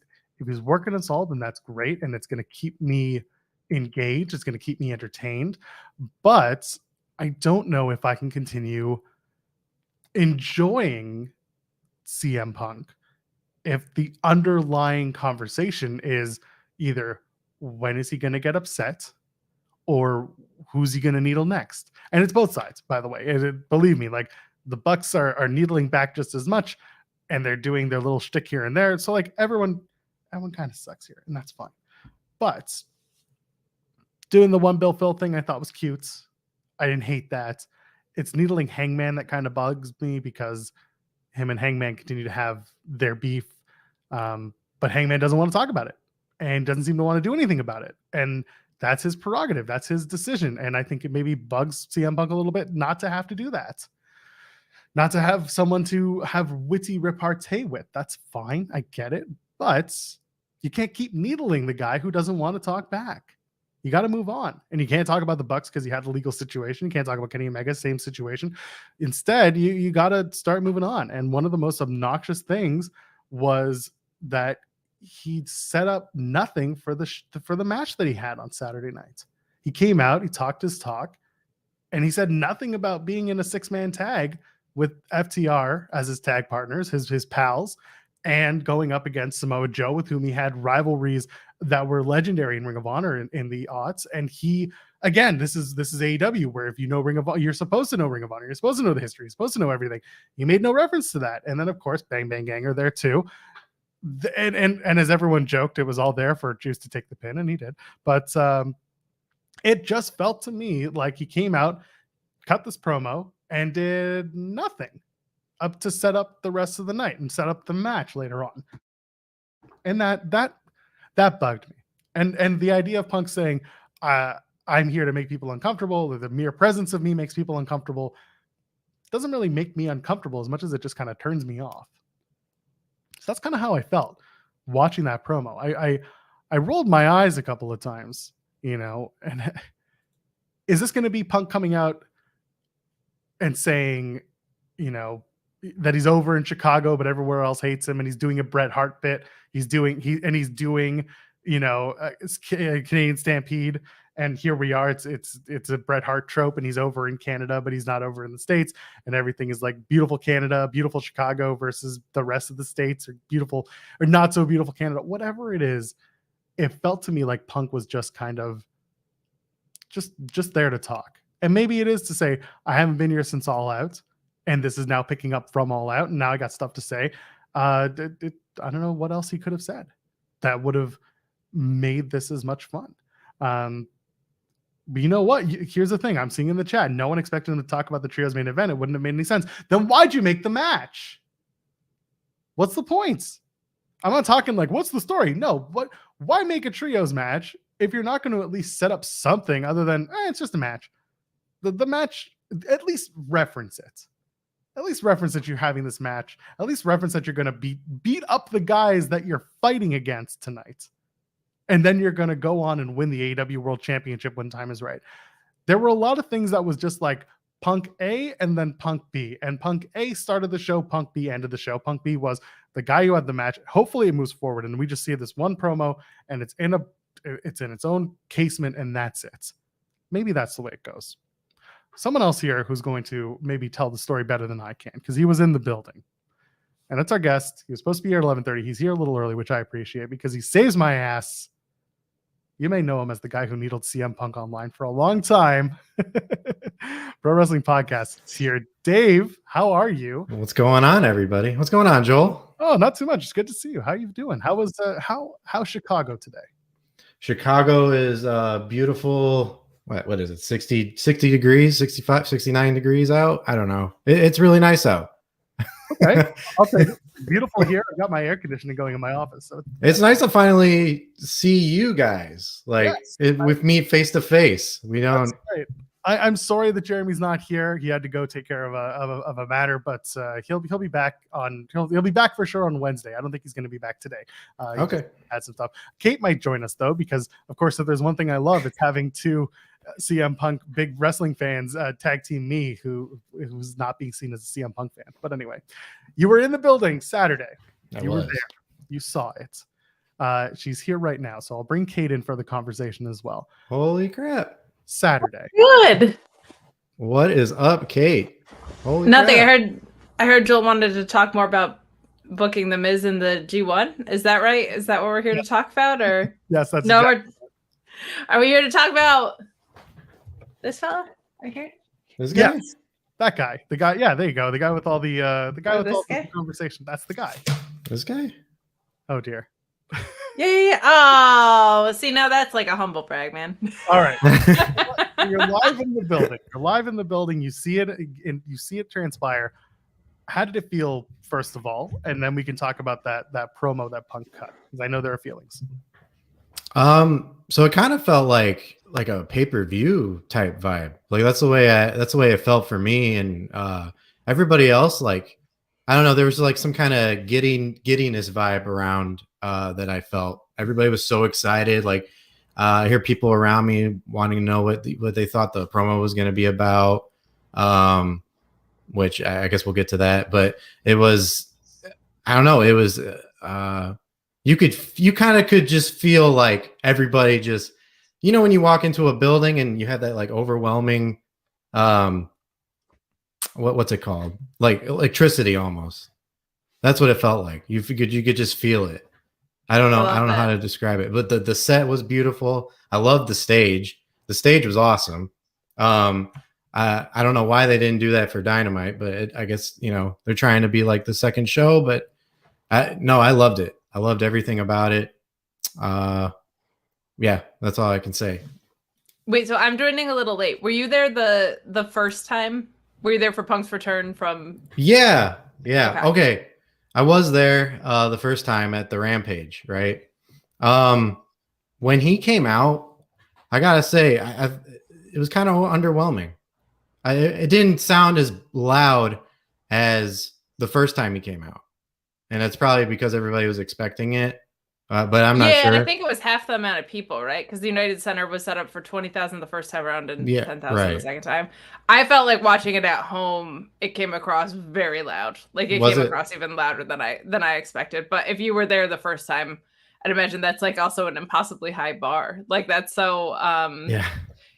working us all, then that's great. And it's going to keep me engaged. It's going to keep me entertained. But I don't know if I can continue enjoying CM Punk if the underlying conversation is either when is he going to get upset or who's he going to needle next. And it's both sides, by the way. And believe me, like the Bucks are needling back just as much, and they're doing their little shtick here and there. So like everyone kind of sucks here, and that's fine. But doing the one Bill Phil thing I thought was cute. I didn't hate that. It's needling Hangman that kind of bugs me because him and Hangman continue to have their beef. But Hangman doesn't want to talk about it and doesn't seem to want to do anything about it. And that's his prerogative. That's his decision. And I think it maybe bugs CM Punk a little bit not to have to do that. Not to have someone to have witty repartee with. That's fine. I get it. But you can't keep needling the guy who doesn't want to talk back. You got to move on. And you can't talk about the Bucks because you had a legal situation. You can't talk about Kenny Omega, same situation. Instead, you got to start moving on. And one of the most obnoxious things was that he set up nothing for the match that he had on Saturday night. He came out, he talked his talk, and he said nothing about being in a 6-man tag with FTR as his tag partners, his pals, and going up against Samoa Joe, with whom he had rivalries that were legendary in Ring of Honor in the aughts. And he, again, this is AEW, where if you know Ring of Honor, you're supposed to know Ring of Honor. You're supposed to know the history. You're supposed to know everything. He made no reference to that. And then, of course, Bang Bang Gang are there too. And as everyone joked, it was all there for Juice to take the pin, and he did. But it just felt to me like he came out, cut this promo, and did nothing up to set up the rest of the night and set up the match later on. And that bugged me. And the idea of Punk saying, I'm here to make people uncomfortable, or the mere presence of me makes people uncomfortable, doesn't really make me uncomfortable as much as it just kind of turns me off. So that's kind of how I felt watching that promo. I rolled my eyes a couple of times, and is this going to be Punk coming out and saying, that he's over in Chicago, but everywhere else hates him, and he's doing a Bret Hart bit. He's doing Canadian Stampede, and here we are. It's a Bret Hart trope, and he's over in Canada, but he's not over in the States, and everything is like beautiful Canada, beautiful Chicago versus the rest of the States, or beautiful or not so beautiful Canada. Whatever it is, it felt to me like Punk was just kind of just there to talk. And maybe it is to say, I haven't been here since All Out, and this is now picking up from All Out, and now I got stuff to say. I don't know what else he could have said that would have made this as much fun. But you know what? Here's the thing. I'm seeing in the chat, no one expected him to talk about the Trios main event. It wouldn't have made any sense. Then why'd you make the match? What's the point? I'm not talking like, what's the story? No, why make a Trios match if you're not going to at least set up something other than, it's just a match? The match, at least reference it. At least reference that you're having this match. At least reference that you're going to beat up the guys that you're fighting against tonight. And then you're going to go on and win the AEW World Championship when time is right. There were a lot of things that was just like Punk A and then Punk B. And Punk A started the show, Punk B ended the show. Punk B was the guy who had the match. Hopefully it moves forward, and we just see this one promo, and it's in its own casement, and that's it. Maybe that's the way it goes. Someone else here who's going to maybe tell the story better than I can, because he was in the building. And that's our guest. He was supposed to be here at 11:30. He's here a little early, which I appreciate, because he saves my ass You may know him as the guy who needled CM Punk online for a long time. Pro Wrestling Podcast is here. Dave, how are you? What's going on, everybody? What's going on, Joel? Oh, not too much. It's good to see you. How are you doing? How was how's Chicago today? Chicago is beautiful. What is it? 60 degrees, 65, 69 degrees out. I don't know. It's really nice out. Okay. I'll take it. Beautiful here. I got my air conditioning going in my office. So It's nice to finally see you guys with me face to face. We don't. That's great. I'm sorry that Jeremy's not here. He had to go take care of a matter, but he'll be back he'll be back for sure on Wednesday. I don't think he's going to be back today. Okay. Had some stuff. Kate might join us though, because of course, if there's one thing I love, it's having two CM Punk big wrestling fans tag team me, who's not being seen as a CM Punk fan. But anyway, you were in the building Saturday. You were there. You saw it. She's here right now, so I'll bring Kate in for the conversation as well. Holy crap! Saturday. Good. What is up, Kate? Holy Nothing. crap. I heard Joel wanted to talk more about booking the Miz in the G1. Is that right? Is that what we're here to talk about? Or Yes, that's no? exactly. Are we here to talk about this fella right here? This guy? Yes, that guy. The guy. Yeah, there you go. The guy with all the guy with this all the guy? conversation. That's the guy. This guy? Oh dear. Yeah. Oh, see, now that's like a humble brag, man. All right. You're live in the building. You're live in the building. You see it, and you see it transpire. How did it feel, first of all, and then we can talk about that promo that Punk cut, because I know there are feelings. So it kind of felt like a pay-per-view type vibe. Like that's the way it felt for me, and everybody else. Like, I don't know, there was like some kind of giddiness vibe around that I felt. Everybody was so excited. Like, I hear people around me wanting to know what they thought the promo was going to be about. Which I guess we'll get to that, but it was, I don't know, it was you kind of could just feel like everybody just, when you walk into a building and you have that like overwhelming what's it called, like electricity almost. That's what it felt like. You could just feel it. I don't know how to describe it, but the set was beautiful. I loved the stage. The stage was awesome. I don't know why they didn't do that for Dynamite, but I guess they're trying to be like the second show. But I loved it. I loved everything about it. Yeah, that's all I can say. Wait, so I'm joining a little late. Were you there the first time? Were you there for Punk's return from? Yeah. Okay. I was there the first time at the Rampage, right? When he came out, I gotta say, it was kind of underwhelming. It didn't sound as loud as the first time he came out, and that's probably because everybody was expecting it. But I'm not sure. Yeah, and I think it was half the amount of people, right? Because the United Center was set up for 20,000 the first time around and 10,000 the second time. I felt like watching it at home, it came across very loud. Like it came across even louder than I expected. But if you were there the first time, I'd imagine that's like also an impossibly high bar. Like that's so yeah.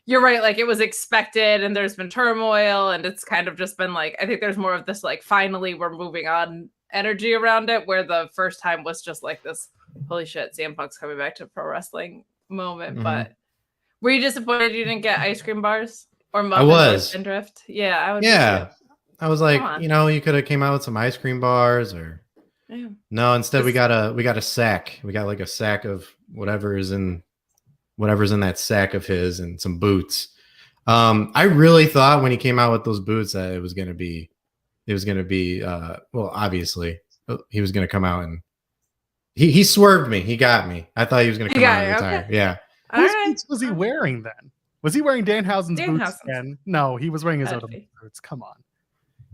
You're right, like it was expected and there's been turmoil and it's kind of just been like, I think there's more of this like finally we're moving on energy around it, where the first time was just like this holy shit, CM Punk's coming back to pro wrestling moment. Mm-hmm. But were you disappointed you didn't get ice cream bars or muffins and drift? Yeah, I would. Yeah, I was like, you could have came out with some ice cream bars or no. Instead, we got a sack. We got like a sack of whatever's in that sack of his and some boots. I really thought when he came out with those boots that it was gonna be well, obviously he was gonna come out and he swerved me. He got me. I thought he was gonna come out and retire. Okay. Yeah. Whose boots was he wearing then? Was he wearing Danhausen's boots again? No, he was wearing his own boots. Come on.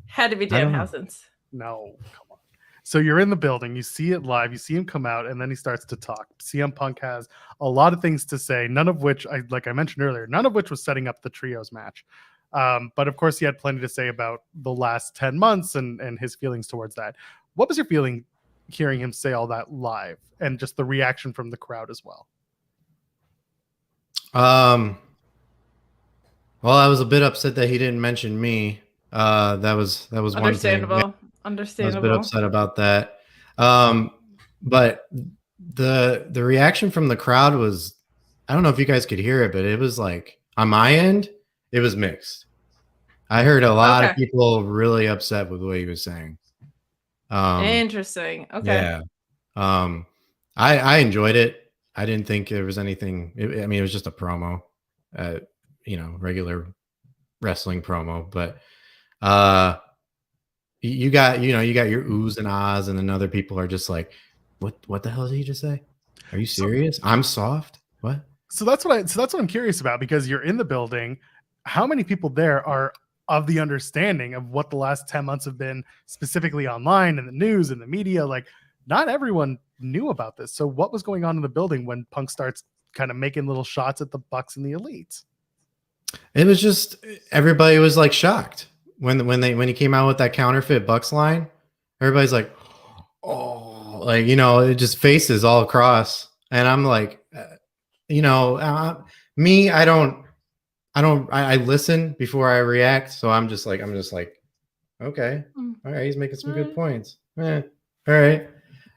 Had to be Danhausen's. No, come on. So you're in the building, you see it live, you see him come out, and then he starts to talk. CM Punk has a lot of things to say, none of which, like I mentioned earlier, was setting up the trios match. But of course, he had plenty to say about the last 10 months and his feelings towards that. What was your feeling hearing him say all that live and just the reaction from the crowd as well? Well, I was a bit upset that he didn't mention me. That was one thing. Understandable. I was a bit upset about that. But the reaction from the crowd was I don't know if you guys could hear it, but it was like on my end, it was mixed. I heard a lot of people really upset with what he was saying. Interesting. Okay. Yeah. I enjoyed it. I didn't think there was anything. I mean, it was just a promo, regular wrestling promo. But you got your oohs and ahs, and then other people are just like, "What the hell did he just say? Are you serious? I'm soft. What?" So that's what I'm curious about, because you're in the building. How many people there are of the understanding of what the last 10 months have been, specifically online and the news and the media? Like, not everyone knew about this. So what was going on in the building when Punk starts kind of making little shots at the Bucks and the Elites? It was just everybody was like shocked when he came out with that counterfeit Bucks line. Everybody's like, oh, like, it just faces all across. And I'm like, me, I listen before I react. So I'm just like, okay, all right, he's making some good points. All right.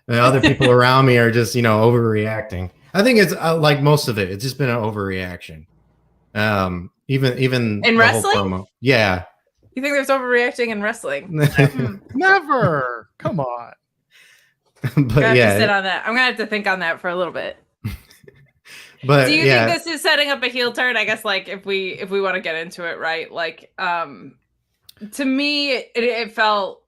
And other people around me are just, overreacting. I think it's like most of it. It's just been an overreaction. Even in the wrestling? whole promo. Yeah. You think there's overreacting in wrestling? Never. Come on. But yeah, to sit on that. I'm gonna have to think on that for a little bit. But do you think this is setting up a heel turn? I guess, like, if we want to get into it, right? Like, to me, it felt.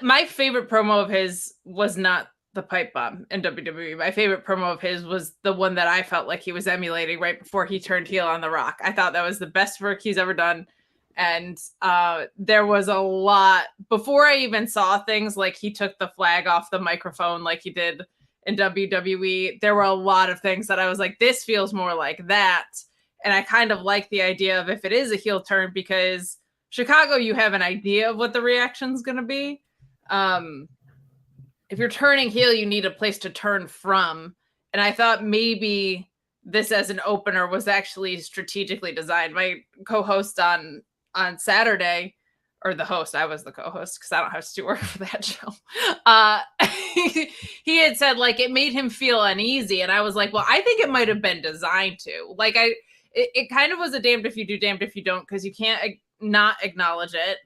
My favorite promo of his was not the pipe bomb in WWE. My favorite promo of his was the one that I felt like he was emulating right before he turned heel on The Rock. I thought that was the best work he's ever done. And there was a lot before I even saw things like he took the flag off the microphone like he did in WWE. There were a lot of things that I was like, this feels more like that. And I kind of like the idea of if it is a heel turn, because Chicago, you have an idea of what the reaction's going to be. If you're turning heel, you need a place to turn from. And I thought maybe this as an opener was actually strategically designed. My co-host on Saturday, or the host, I was the co-host because I don't have to work for that show. He had said like it made him feel uneasy. And I was like, well, I think it might have been designed to. Like it kind of was a damned if you do, damned if you don't, because you can't not acknowledge it.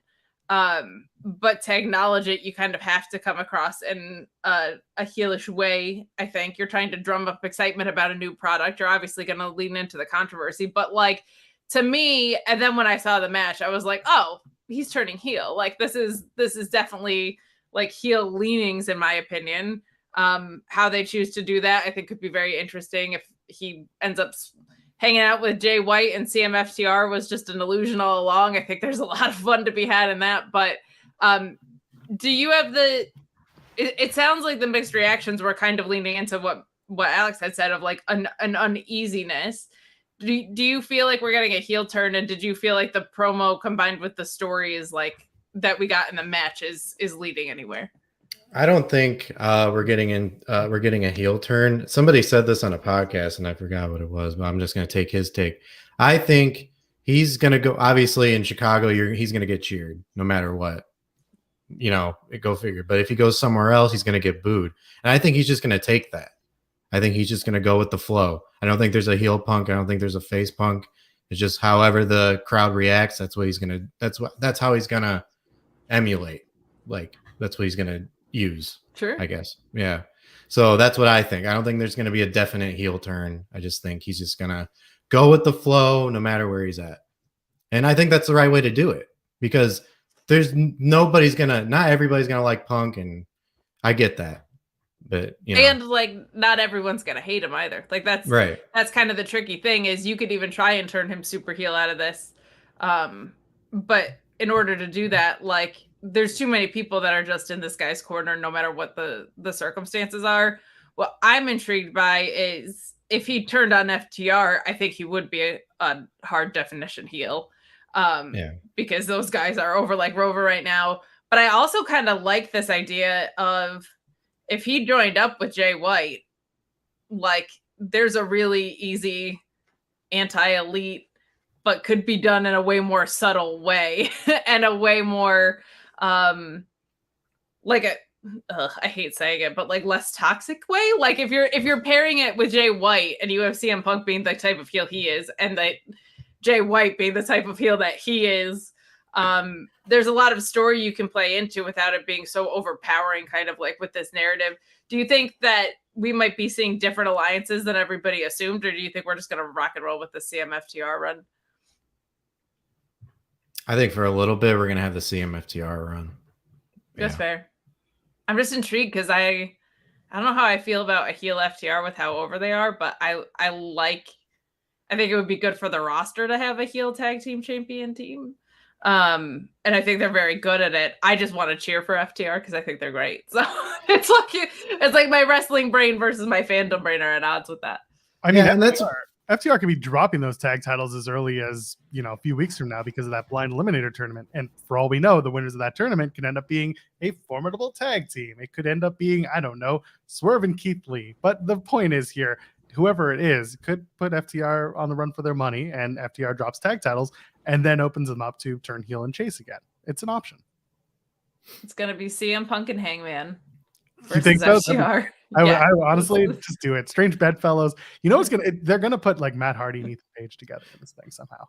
But to acknowledge it, you kind of have to come across in a heelish way. I think you're trying to drum up excitement about a new product. You're obviously going to lean into the controversy, but like to me, and then when I saw the match, I was like, oh, he's turning heel. Like this is definitely like heel leanings, in my opinion. How they choose to do that, I think, could be very interesting. If he ends up hanging out with Jay White and CMFTR was just an illusion all along, I think there's a lot of fun to be had in that. But do you have it sounds like the mixed reactions were kind of leaning into what Alex had said of like an uneasiness. Do you feel like we're getting a heel turn, and did you feel like the promo combined with the story is like that we got in the match is leading anywhere? I don't think we're getting a heel turn. Somebody said this on a podcast and I forgot what it was, but I'm just going to take his take. I think he's going to go, obviously in Chicago, he's going to get cheered no matter what, go figure. But if he goes somewhere else, he's going to get booed. And I think he's just going to take that. I think he's just going to go with the flow. I don't think there's a heel Punk. I don't think there's a face Punk. It's just however the crowd reacts. That's what he's going to, that's how he's going to emulate. Like that's what he's going to use. Sure. I guess. Yeah. So that's what I think. I don't think there's going to be a definite heel turn. I just think he's just going to go with the flow no matter where he's at. And I think that's the right way to do it, because there's not everybody's going to like Punk, and I get that. But and like not everyone's gonna hate him either. Like that's right. That's kind of the tricky thing, is you could even try and turn him super heel out of this, but in order to do that, like there's too many people that are just in this guy's corner no matter what the circumstances are. What I'm intrigued by is if he turned on FTR, I think he would be a hard definition heel, because those guys are over like Rover right now. But I also kind of like this idea of if he joined up with Jay White, like there's a really easy anti-elite, but could be done in a way more subtle way and a way more like I hate saying it, but like less toxic way. Like if you're pairing it with Jay White and you have CM Punk being the type of heel he is, and that Jay White being the type of heel that he is, there's a lot of story you can play into without it being so overpowering, kind of like with this narrative. Do you think that we might be seeing different alliances than everybody assumed, or do you think we're just going to rock and roll with the CMFTR run? I think for a little bit we're gonna have the CMFTR run. That's fair. I'm just intrigued because I don't know how I feel about a heel FTR with how over they are, but I think it would be good for the roster to have a heel tag team champion team. And I think they're very good at it. I just want to cheer for FTR because I think they're great. So it's like my wrestling brain versus my fandom brain are at odds with that. I mean, and that's FTR could be dropping those tag titles as early as, a few weeks from now because of that blind eliminator tournament. And for all we know, the winners of that tournament can end up being a formidable tag team. It could end up being, I don't know, Swerve and Keith Lee. But the point is here, whoever it is could put FTR on the run for their money, and FTR drops tag titles and then opens them up to turn heel and chase again. It's an option. It's going to be CM Punk and Hangman versus you think so? FTR. I honestly just do it. Strange bedfellows. They're gonna put like Matt Hardy and Ethan Page together in this thing somehow.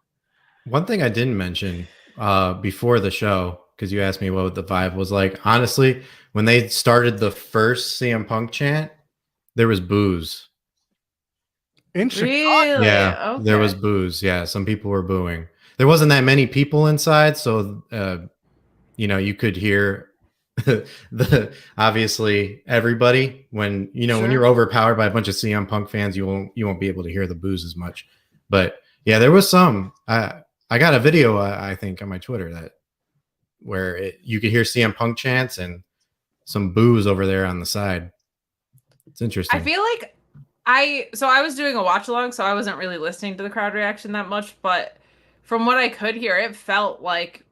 One thing I didn't mention before the show, because you asked me what the vibe was like. Honestly, when they started the first CM Punk chant, there was booze. In Chicago? Really? Yeah, Okay. there was booze. Yeah, some people were booing. There wasn't that many people inside, so you could hear obviously everybody when when you're overpowered by a bunch of CM Punk fans, you won't be able to hear the booze as much. But yeah, there was some. I got a video I think on my Twitter where you could hear CM Punk chants and some booze over there on the side. It's interesting. I feel like I was doing a watch along, so I wasn't really listening to the crowd reaction that much, but from what I could hear, it felt like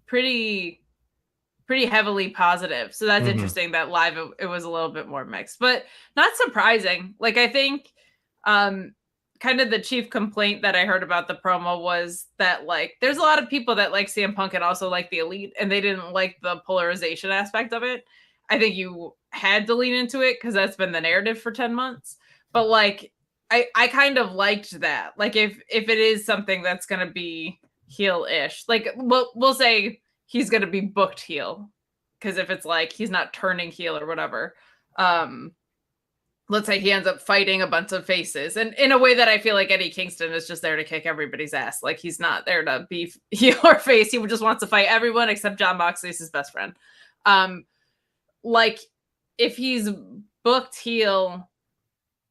pretty heavily positive. So that's interesting that live it was a little bit more mixed, but not surprising. Like I think kind of the chief complaint that I heard about the promo was that like there's a lot of people that like CM Punk and also like the Elite, and they didn't like the polarization aspect of it. I think you had to lean into it because that's been the narrative for 10 months. But like I kind of liked that. Like if it is something that's gonna be heel-ish, like we'll say he's going to be booked heel, because if it's like he's not turning heel or whatever, let's say he ends up fighting a bunch of faces, and in a way that I feel like Eddie Kingston is just there to kick everybody's ass. Like he's not there to be heel or face. He just wants to fight everyone except Jon Moxley is his best friend. Like if he's booked heel,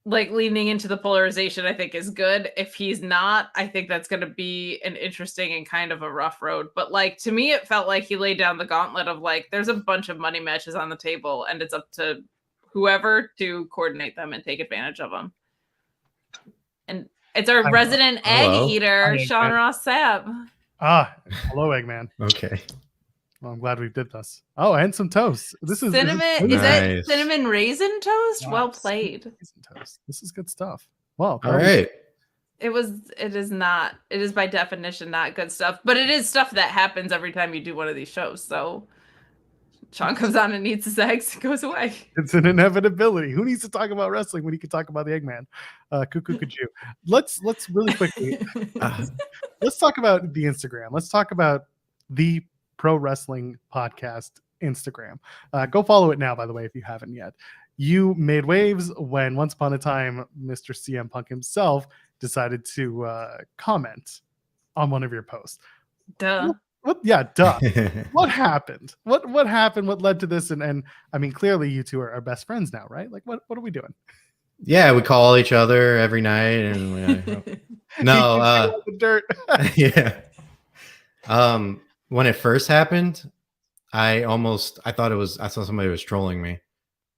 like leaning into the polarization, I think is good. If he's not, I think that's going to be an interesting and kind of a rough road. But like, to me, it felt like he laid down the gauntlet of like, there's a bunch of money matches on the table and it's up to whoever to coordinate them and take advantage of them. And it's our resident egg eater, Sean Ross Sapp. Hello, Eggman. Okay. Well, I'm glad we did this. Oh, and some toast. This is cinnamon. Is that cinnamon raisin toast? Well played. Raisin toast. This is good stuff. Well, all right. It is by definition not good stuff, but it is stuff that happens every time you do one of these shows. So Sean comes on and eats his eggs and goes away. It's an inevitability. Who needs to talk about wrestling when he can talk about the Eggman? Cuckoo Kajou. Let's really quickly. Let's talk about the Instagram. Let's talk about the Pro Wrestling Podcast Instagram. Go follow it now, by the way, if you haven't yet. You made waves when once upon a time Mr. CM Punk himself decided to comment on one of your posts. Duh. Duh. What happened? What happened? What led to this? And I mean, clearly you two are best friends now, right? Like, what are we doing? Yeah, we call each other every night, and the dirt. Yeah. When it first happened, I thought somebody was trolling me.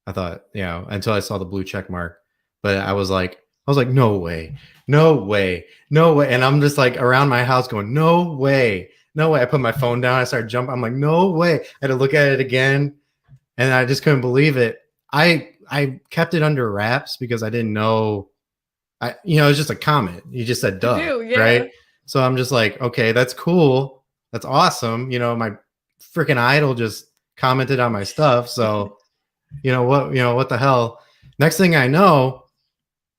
I thought, until I saw the blue check mark. But I was like, no way. And I'm just like around my house going, no way. I put my phone down. I started jumping. I'm like, no way. I had to look at it again. And I just couldn't believe it. I kept it under wraps because I didn't know. It was just a comment. You just said duh, right? So I'm just like, okay, that's cool. That's awesome. My freaking idol just commented on my stuff. So what the hell? Next thing I know,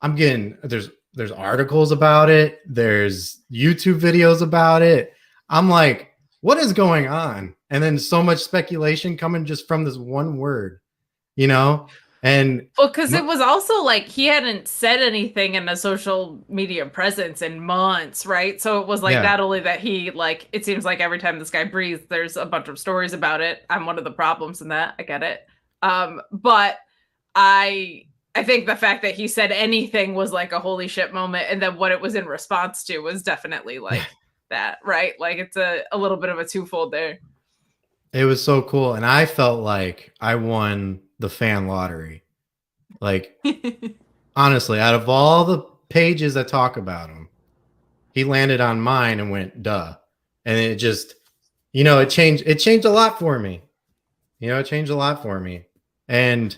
I'm getting there's articles about it. There's YouTube videos about it. I'm like, what is going on? And then so much speculation coming just from this one word, And well, because it was also like he hadn't said anything in a social media presence in months, right? So it was like not only that he like it seems like every time this guy breathes, there's a bunch of stories about it. I'm one of the problems in that. I get it. But I think the fact that he said anything was like a holy shit moment, and then what it was in response to was definitely like that, right? Like it's a little bit of a twofold there. It was so cool, and I felt like I won the fan lottery. Like, honestly, out of all the pages that talk about him, he landed on mine and went, duh. And it just, it changed a lot for me. It changed a lot for me. And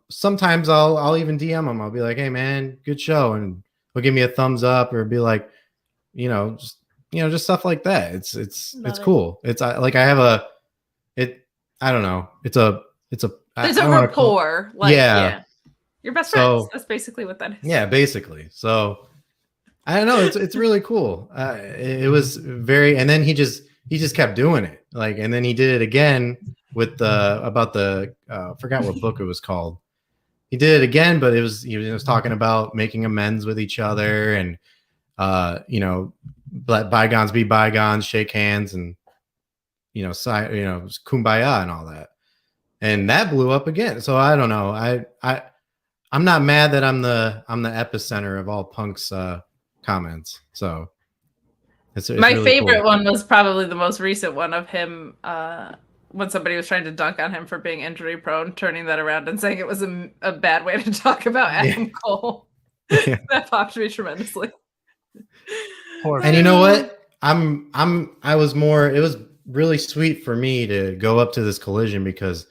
sometimes I'll even DM him. I'll be like, hey man, good show. And he'll give me a thumbs up or be like, just stuff like that. It's cool. It's like I have I don't know. There's a rapport. Yeah. Your best friends. That's basically what that is. Yeah, basically. So I don't know. It's really cool. It was very, and then he just kept doing it. Like, and then he did it again with about the forgot what book it was called. He did it again, but he was talking about making amends with each other and let bygones be bygones, shake hands, and kumbaya and all that. And that blew up again. So I don't know. I'm not mad that I'm the epicenter of all Punk's comments. So it's my really favorite cool. one was probably the most recent one of him when somebody was trying to dunk on him for being injury prone, turning that around and saying it was a bad way to talk about Adam Cole. Yeah. That popped me tremendously. And you know what? it was really sweet for me to go up to this collision because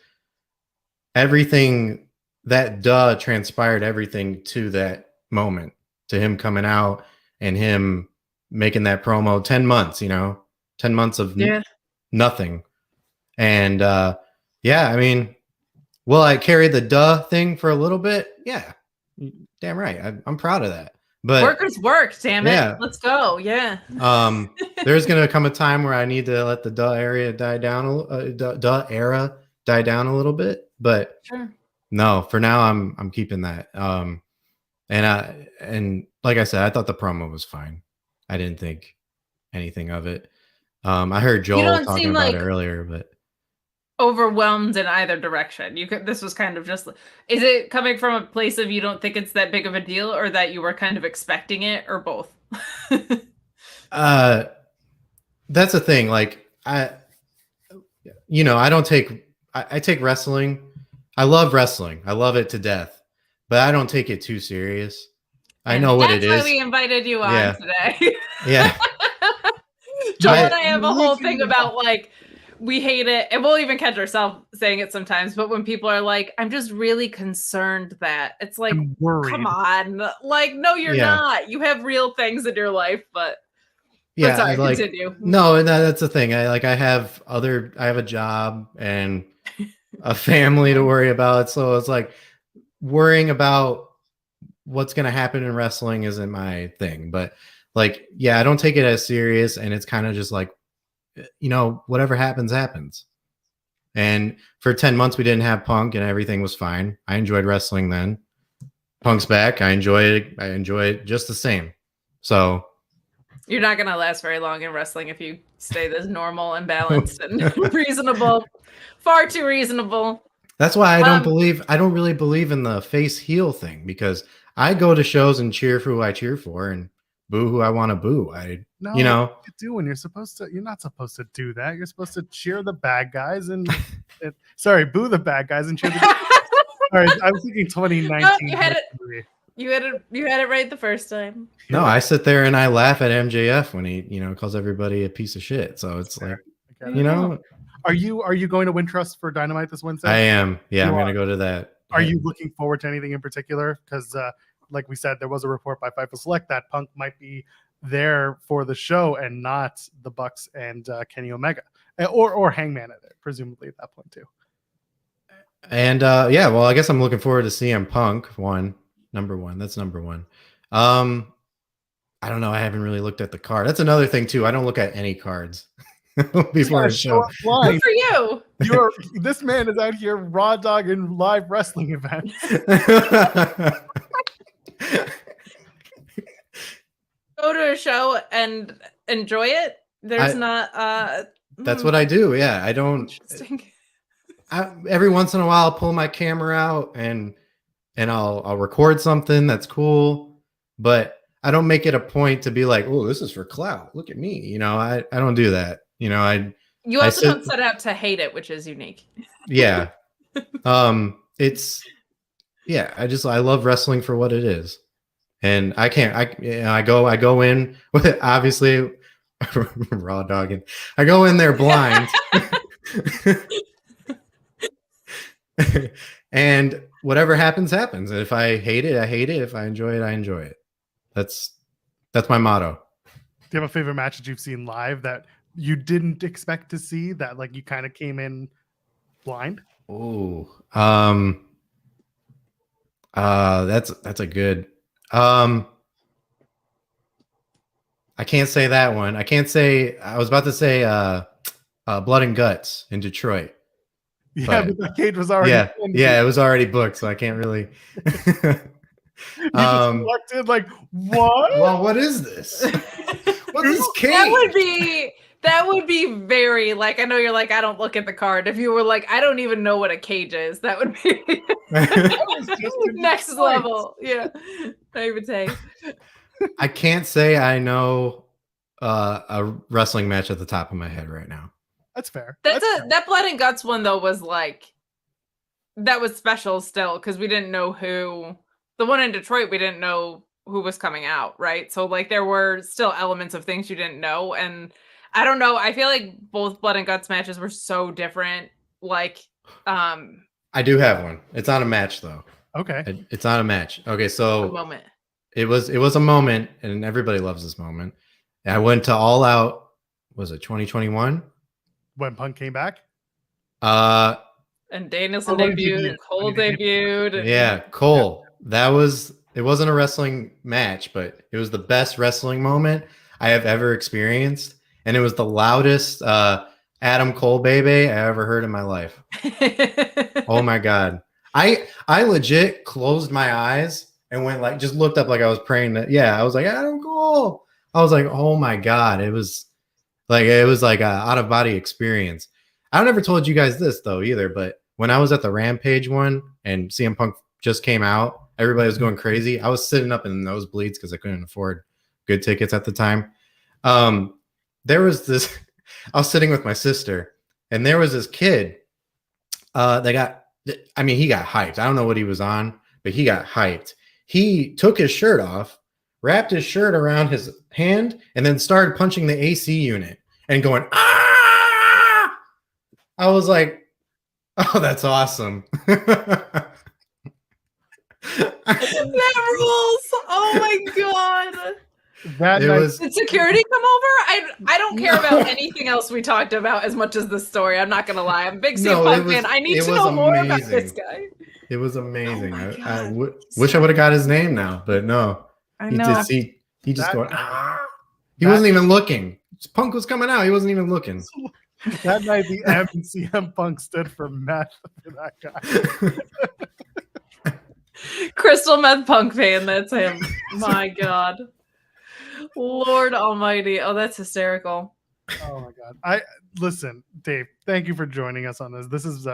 everything that transpired everything to that moment, to him coming out and him making that promo. 10 months, 10 months of nothing. And I mean, will I carry the thing for a little bit? Yeah, damn right. I'm proud of that. But workers work, damn it. Yeah. Let's go. Yeah. There's gonna come a time where I need to let the era die down a little bit. But sure. No, for now I'm keeping that. And like I said, I thought the promo was fine. I didn't think anything of it. I heard Joel talking about it earlier, but overwhelmed in either direction. This was kind of just, is it coming from a place of you don't think it's that big of a deal, or that you were kind of expecting it, or both? That's the thing. Like I take wrestling. I love wrestling. I love it to death, but I don't take it too serious. I know what it is. That's why we invited you on today. Yeah. Joel and I have a whole thing about like, we hate it, and we'll even catch ourselves saying it sometimes, but when people are like, I'm just really concerned that, it's like, come on, like, no, you're not. You have real things in your life, but sorry, continue. No, that's the thing. I have a job and a family to worry about, so it's like worrying about what's going to happen in wrestling isn't my thing. But like, I don't take it as serious, and it's kind of just like, whatever happens. And for 10 months we didn't have Punk and everything was fine. I enjoyed wrestling then. Punk's back. I enjoy it just the same. So you're not going to last very long in wrestling if you stay this normal and balanced and reasonable. Far too reasonable. That's why I don't really believe in the face heel thing, because I go to shows and cheer for who I cheer for and boo who I want to boo. You do when you're not supposed to do that. You're supposed to cheer the bad guys and boo the bad guys and cheer the Sorry, I was thinking 2019. No, you had it right the first time. No, I sit there and I laugh at MJF when he, calls everybody a piece of shit. So it's like, Are you going to Wintrust for Dynamite this Wednesday? I am. Yeah, I'm going to go to that. Are you looking forward to anything in particular? Because like we said, there was a report by Fightful Select that Punk might be there for the show and not the Bucks and Kenny Omega or Hangman at it, presumably at that point too. And yeah, well, I guess I'm looking forward to CM Punk number one. That's number one. I don't know. I haven't really looked at the card. That's another thing too. I don't look at any cards before a show. Good for you. This man is out here raw dogging live wrestling events. Go to a show and enjoy it. There's not. That's what I do. Yeah, I don't. Interesting. Every once in a while, I'll pull my camera out and I'll record something that's cool, but I don't make it a point to be like, oh, this is for clout. Look at me. You know, I don't do that. You know, you also don't set out to hate it, which is unique. Yeah. It's I love wrestling for what it is. And I go in with it, obviously raw dogging. I go in there blind. And whatever happens, happens. If I hate it, I hate it. If I enjoy it, I enjoy it. That's my motto. Do you have a favorite match that you've seen live that you didn't expect to see, that like you kind of came in blind? Oh, that's a good. I can't say that one. I can't say. I was about to say Blood and Guts in Detroit. Yeah, but the cage was already. Yeah, it was already booked, so I can't really. You just walked in like, what? Well, what is this? What's this cage? That would be very like. I know you're like, I don't look at the card. If you were like, I don't even know what a cage is, that would be next level. Yeah, I would say. I can't say I know a wrestling match at the top of my head right now. That's fair. That Blood and Guts one though was like, that was special still because we didn't know who. The one in Detroit, we didn't know who was coming out, right? So like there were still elements of things you didn't know, and I don't know. I feel like both Blood and Guts matches were so different. Like, I do have one. It's on a match though. Okay, it's on a match. Okay, so a moment. It was a moment, and everybody loves this moment. I went to All Out. Was it 2021? When Punk came back? And Danielson debuted, and Cole debuted. Yeah, Cole. It wasn't a wrestling match, but it was the best wrestling moment I have ever experienced. And it was the loudest Adam Cole baby I ever heard in my life. Oh my God. I legit closed my eyes and went like, just looked up like I was praying that, I was like, Adam Cole. I was like, oh my God. It was like a out of body experience. I never told you guys this though either, but when I was at the Rampage one and CM Punk just came out, everybody was going crazy. I was sitting up in the nosebleeds because I couldn't afford good tickets at the time. There was this, I was sitting with my sister and there was this kid he got hyped. I don't know what he was on, but he got hyped. He took his shirt off, wrapped his shirt around his hand, and then started punching the AC unit and going, ah! I was like, oh, that's awesome. That rules. Oh my God. Did security come over? I don't care about anything else we talked about as much as this story. I'm not gonna lie. I'm a big CM Punk fan. I need to know more about this guy. It was amazing. Oh I wish I would have got his name now, but no. I know. He just going. Ah! He wasn't even looking. Punk was coming out. He wasn't even looking. That night, the M in CM Punk stood for meth for that guy. Crystal meth Punk fan. That's him. My God. Lord Almighty. Oh, that's hysterical. Oh my God. Listen, Dave, thank you for joining us on this. This has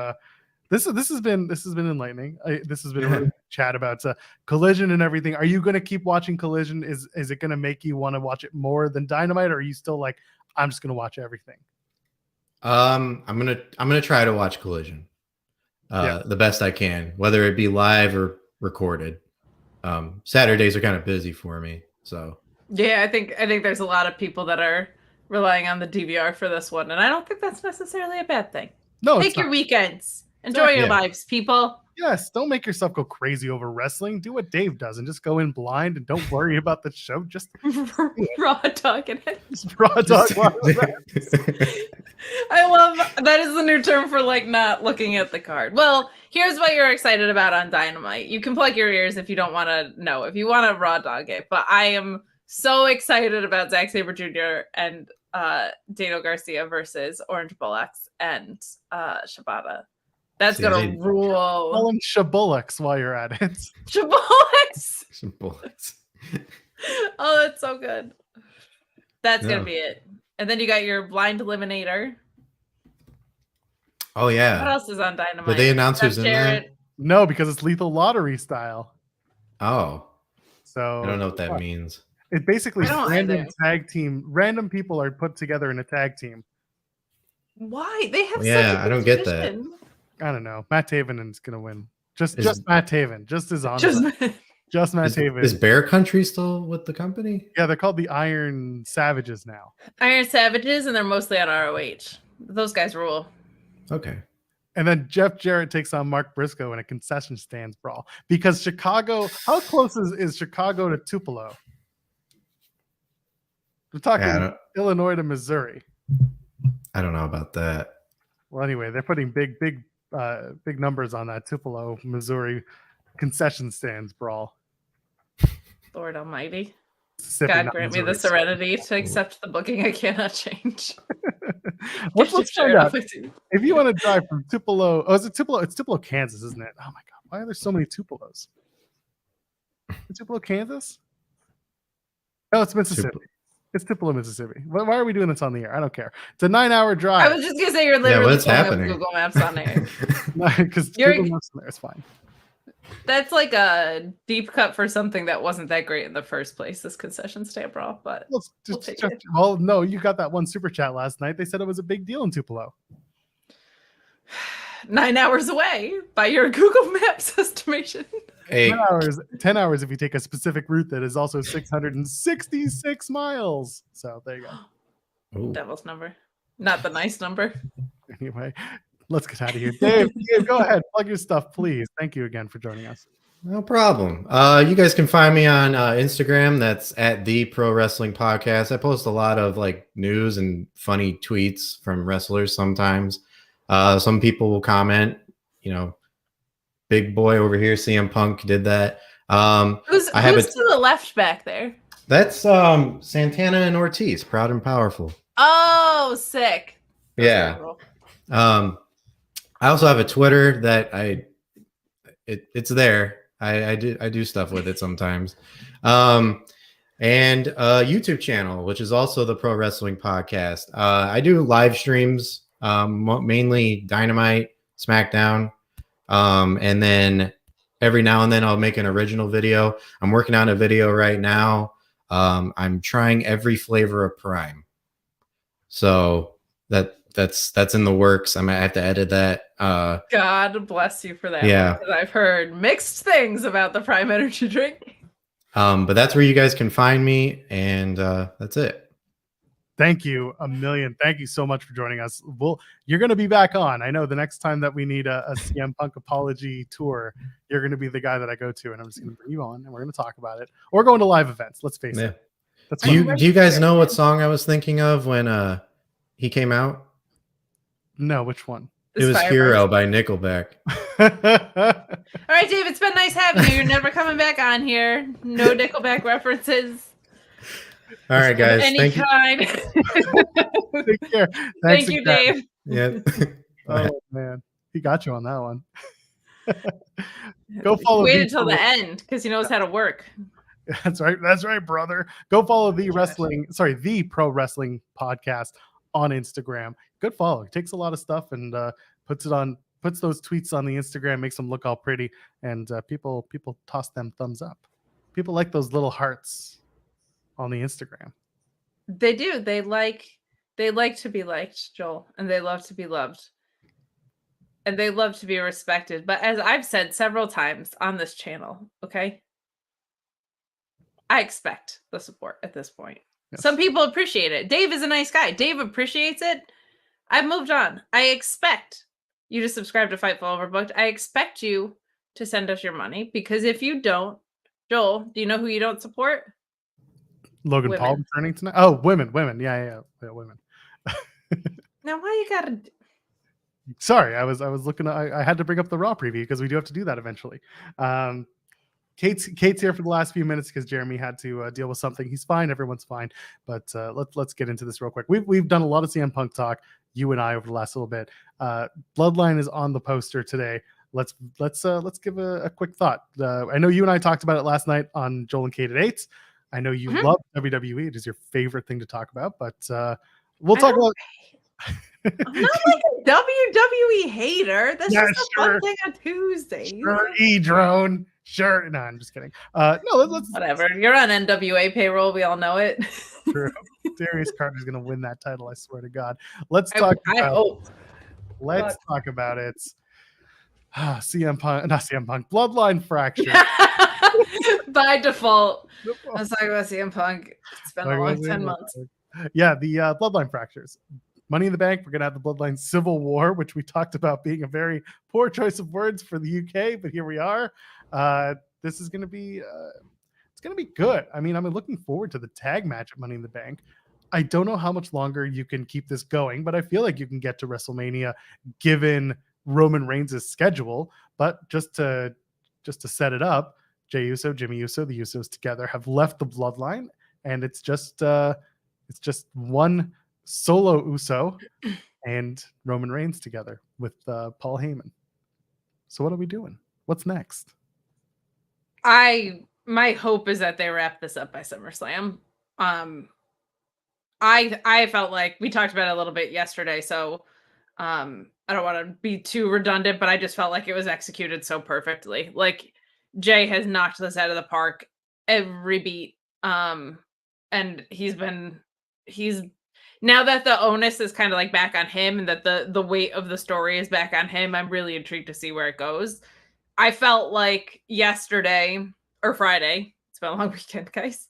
been enlightening. This has been a really good chat about Collision and everything. Are you going to keep watching Collision? Is it going to make you want to watch it more than Dynamite, or are you still like, I'm just going to watch everything? I'm gonna try to watch Collision the best I can, whether it be live or recorded. Saturdays are kind of busy for me, so yeah, I think there's a lot of people that are relying on the DVR for this one, and I don't think that's necessarily a bad thing. No, take your weekends, enjoy your lives, people. Yes, don't make yourself go crazy over wrestling. Do what Dave does and just go in blind and don't worry about the show. Just Raw dogging it. just raw dog. I love that is the new term for like not looking at the card. Well, here's what you're excited about on Dynamite. You can plug your ears if you don't want to know, if you want to raw dog it. But I am so excited about Zack Sabre Jr. and Daniel Garcia versus Orange Bullocks and Shibata. That's gonna rule. Call him Shabullocks while you're at it. Shabullocks. Some bullets. Oh, that's so good. That's gonna be it. And then you got your blind eliminator. Oh yeah. What else is on Dynamite? Did they announce who's in there? No, because it's lethal lottery style. Oh. So I don't know what that means. It basically random either. tag team. Random people are put together in a tag team. Why? They have Yeah, such a I don't get that. position. I don't know. Matt Taven is gonna win. Just Matt Taven. Just his honor. Just Matt Taven. Is Bear Country still with the company? Yeah, they're called the Iron Savages now. Iron Savages, and they're mostly on ROH. Those guys rule. Okay. And then Jeff Jarrett takes on Mark Briscoe in a concession stands brawl. Because Chicago, how close is Chicago to Tupelo? We're talking Illinois to Missouri. I don't know about that. Well, anyway, they're putting big numbers on that Tupelo, Missouri concession stands brawl. Lord Almighty. Mississippi, God not grant me the Missouri. serenity to accept the booking I cannot change. Let's find out. If you want to drive from Tupelo, is it Tupelo? It's Tupelo, Kansas, isn't it? Oh my God, why are there so many Tupelos? Is Tupelo, Kansas? No, it's Mississippi. It's Tupelo, Mississippi. Why are we doing this on the air? I don't care. It's a 9-hour drive. I was just gonna say you're literally what's happening? Google Maps on there. Because Google Maps on there is fine. That's like a deep cut for something that wasn't that great in the first place. This concession stand brawl, but Well, no, you got that one super chat last night. They said it was a big deal in Tupelo. 9 hours away by your Google Maps estimation. Hey, 10 hours if you take a specific route that is also 666 miles. So there you go. ooh. Devil's number, not the nice number. Anyway, let's get out of here. Dave, go ahead. Plug your stuff, please. Thank you again for joining us. No problem. You guys can find me on Instagram. That's at the Pro Wrestling Podcast. I post a lot of like news and funny tweets from wrestlers sometimes. Some people will comment, big boy over here, CM Punk did that. Who's to the left back there? That's Santana and Ortiz, Proud and Powerful. Oh, sick. Yeah. I also have a Twitter that it's there. I do stuff with it sometimes. And a YouTube channel, which is also the Pro Wrestling Podcast. I do live streams, mainly Dynamite, SmackDown. And then every now and then I'll make an original video. I'm working on a video right now. I'm trying every flavor of Prime. So that's in the works. I might have to edit that. God bless you for that. Yeah. Because I've heard mixed things about the Prime Energy drink. But that's where you guys can find me, and that's it. Thank you a million. Thank you so much for joining us. You're going to be back on. I know the next time that we need a CM Punk apology tour, you're going to be the guy that I go to, and I'm just going to bring you on, and we're going to talk about it. Or going to live events. Let's face it. That's do you guys know what song I was thinking of when he came out? No, which one? It was Hero by Nickelback. All right, Dave, it's been nice having you. You're never coming back on here. No Nickelback references. All right, guys. Thank you. Take care. Thank you, Dave. Yeah. Oh man, he got you on that one. Go follow. Wait until the end because he knows how to work. That's right. That's right, brother. Go follow the Pro Wrestling Podcast on Instagram. Good follow. He takes a lot of stuff and puts those tweets on the Instagram, makes them look all pretty, and people toss them thumbs up. People like those little hearts on the Instagram. They do. They like to be liked, Joel, and they love to be loved. And they love to be respected. But as I've said several times on this channel, okay? I expect the support at this point. Yes. Some people appreciate it. Dave is a nice guy. Dave appreciates it. I've moved on. I expect you to subscribe to Fightful Overbooked. I expect you to send us your money, because if you don't, Joel, do you know who you don't support? Logan Paul Women. returning tonight. Oh, women. Yeah, women. Now, why you gotta? Sorry, I was looking. I had to bring up the Raw preview because we do have to do that eventually. Kate's here for the last few minutes because Jeremy had to deal with something. He's fine. Everyone's fine. But let's get into this real quick. We've done a lot of CM Punk talk, you and I, over the last little bit. Bloodline is on the poster today. Let's give a quick thought. I know you and I talked about it last night on Joel and Kate at 8. I know you love WWE. It is your favorite thing to talk about. But we'll talk about. I'm not like a WWE hater. That's Yeah, just a fun thing on Tuesdays. Sure, E-Drone. Sure. No, I'm just kidding. No, let's whatever. You're on NWA payroll. We all know it. True. Darius Carter's going to win that title. I swear to God. Let's talk. I hope. Let's talk about it. CM Punk, not CM Punk. Bloodline fracture. By default, let's talk about CM Punk. It's been a long 10 months. Yeah, the Bloodline fractures. Money in the Bank, we're going to have the Bloodline Civil War, which we talked about being a very poor choice of words for the UK, but here we are. This is going to be it's going to be good. I mean, I'm looking forward to the tag match at Money in the Bank. I don't know how much longer you can keep this going, but I feel like you can get to WrestleMania given Roman Reigns' schedule. But just to set it up, Jey Uso, Jimmy Uso, the Usos together have left the Bloodline, and it's just one solo Uso and Roman Reigns together with Paul Heyman. So what are we doing? What's next? My hope is that they wrap this up by SummerSlam. I felt like we talked about it a little bit yesterday, so I don't want to be too redundant, but I just felt like it was executed so perfectly. Like, Jay has knocked this out of the park every beat. And he's now that the onus is kind of like back on him and that the weight of the story is back on him, I'm really intrigued to see where it goes. I felt like yesterday or Friday, it's been a long weekend, guys,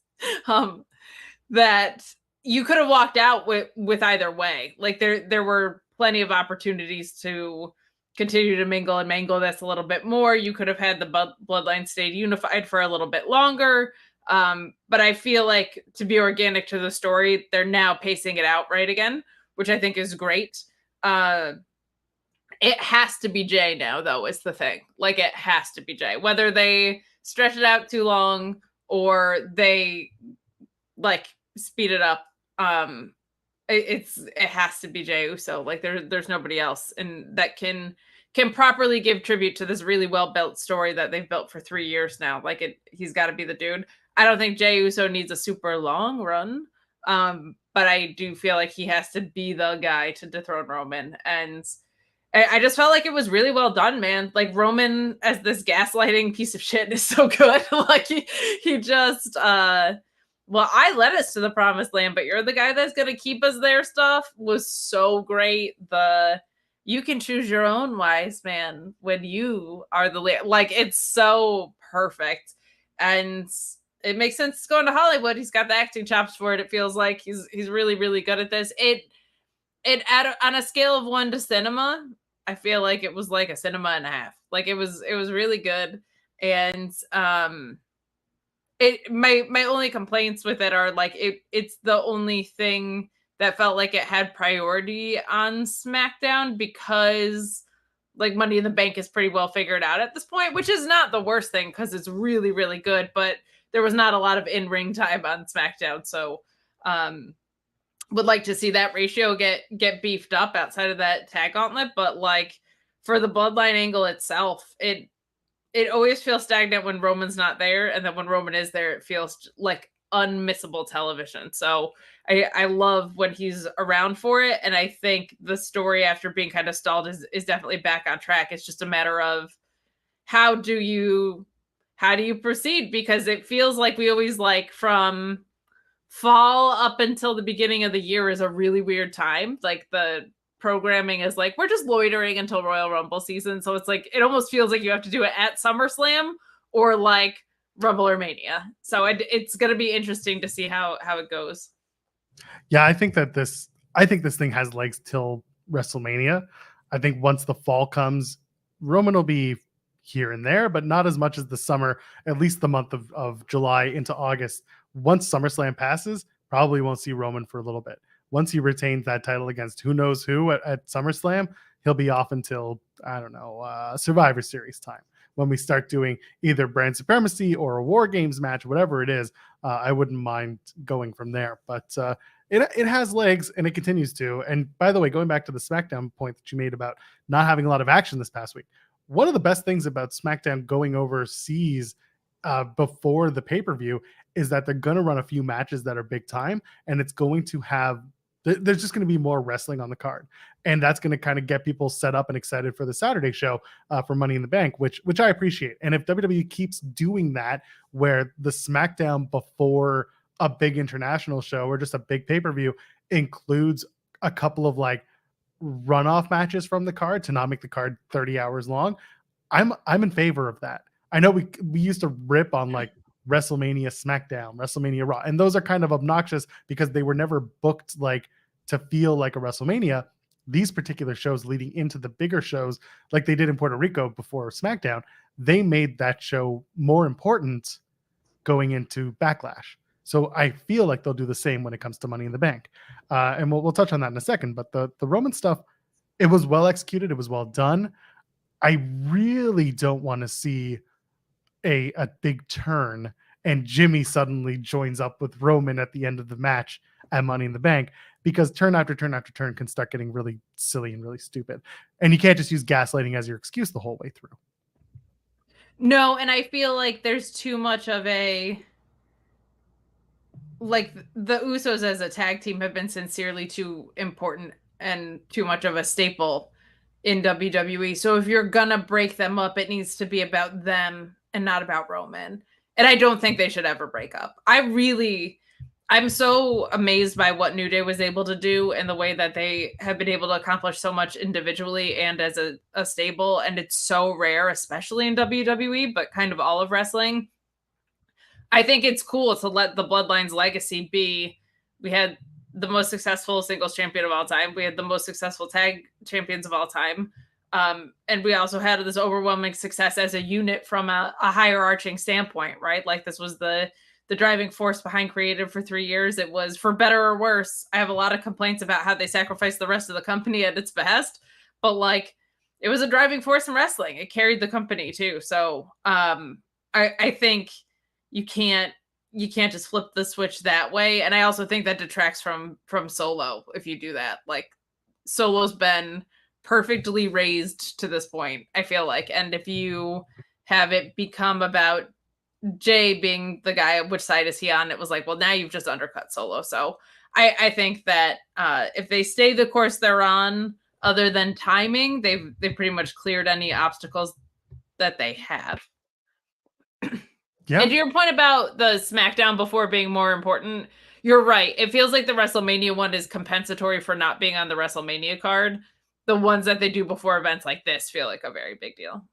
that you could have walked out with either way. Like there were plenty of opportunities to continue to mingle and mangle this a little bit more. You could have had the Bloodline stayed unified for a little bit longer. But I feel like, to be organic to the story, they're now pacing it out right again, which I think is great. It has to be Jay now, though, is the thing. Like, it has to be Jay. Whether they stretch it out too long or they like speed it up, it has to be Jey Uso. Like, there's nobody else, and that can properly give tribute to this really well built story that they've built for 3 years now. Like, he's got to be the dude. I don't think Jey Uso needs a super long run, but I do feel like he has to be the guy to dethrone Roman. And I just felt like it was really well done, man. Like, Roman as this gaslighting piece of shit is so good. Like, he just well, I led us to the promised land, but you're the guy that's gonna keep us there stuff was so great. You can choose your own wise man when you are the leader. Like, it's so perfect. And it makes sense. It's going to Hollywood. He's got the acting chops for it. It feels like he's really, really good at this. On a scale of 1 to cinema, I feel like it was like a cinema and a half. Like, it was really good. And my only complaints with it are like it's the only thing that felt like it had priority on SmackDown, because like Money in the Bank is pretty well figured out at this point, which is not the worst thing because it's really, really good, but there was not a lot of in-ring time on SmackDown. So would like to see that ratio get beefed up outside of that tag gauntlet. But like, for the Bloodline angle itself, it always feels stagnant when Roman's not there, and then when Roman is there, it feels like unmissable television. So I love when he's around for it, and I think the story, after being kind of stalled, is definitely back on track. It's just a matter of how do you proceed, because it feels like we always, like, from fall up until the beginning of the year is a really weird time. Like, the programming is like, we're just loitering until Royal Rumble season. So it's like, it almost feels like you have to do it at SummerSlam or like Rumble or Mania. So it's going to be interesting to see how it goes. Yeah, I think this thing has legs till WrestleMania. I think once the fall comes, Roman will be here and there, but not as much as the summer, at least the month of July into August. Once SummerSlam passes, probably won't see Roman for a little bit. Once he retains that title against who knows who at SummerSlam, he'll be off until, I don't know, Survivor Series time. When we start doing either brand supremacy or a War Games match, whatever it is, I wouldn't mind going from there. But it has legs, and it continues to. And by the way, going back to the SmackDown point that you made about not having a lot of action this past week, one of the best things about SmackDown going overseas before the pay-per-view is that they're going to run a few matches that are big time, and it's going to have there's just going to be more wrestling on the card, and that's going to kind of get people set up and excited for the Saturday show for Money in the Bank, which I appreciate. And if WWE keeps doing that, where the SmackDown before a big international show or just a big pay-per-view includes a couple of like runoff matches from the card to not make the card 30 hours long, I'm in favor of that. I know we used to rip on like WrestleMania SmackDown, WrestleMania Raw, and those are kind of obnoxious because they were never booked like to feel like a WrestleMania. These particular shows leading into the bigger shows, like they did in Puerto Rico before SmackDown, they made that show more important going into Backlash. So I feel like they'll do the same when it comes to Money in the Bank. And we'll touch on that in a second. But the Roman stuff, it was well executed. It was well done. I really don't want to see a big turn and Jimmy suddenly joins up with Roman at the end of the match at Money in the Bank, because turn after turn after turn can start getting really silly and really stupid. And you can't just use gaslighting as your excuse the whole way through. No, and I feel like there's too much of a, like, the Usos as a tag team have been sincerely too important and too much of a staple in WWE. So if you're gonna break them up, it needs to be about them and not about Roman. And I don't think they should ever break up. I'm so amazed by what New Day was able to do and the way that they have been able to accomplish so much individually and as a stable. And it's so rare, especially in WWE, but kind of all of wrestling. I think it's cool to let the Bloodline's legacy be, we had the most successful singles champion of all time. We had the most successful tag champions of all time. And we also had this overwhelming success as a unit from a higher arching standpoint, right? Like this was the driving force behind creative for 3 years. It was for better or worse. I have a lot of complaints about how they sacrificed the rest of the company at its behest, but like it was a driving force in wrestling. It carried the company too. So I think you can't just flip the switch that way. And I also think that detracts from Solo if you do that. Like Solo's been perfectly raised to this point, I feel like. And if you have it become about Jay being the guy, which side is he on? It was like, well, now you've just undercut Solo. So I think that if they stay the course they're on, other than timing, they've pretty much cleared any obstacles that they have. Yeah. And to your point about the SmackDown before being more important, you're right. It feels like the WrestleMania one is compensatory for not being on the WrestleMania card. The ones that they do before events like this feel like a very big deal.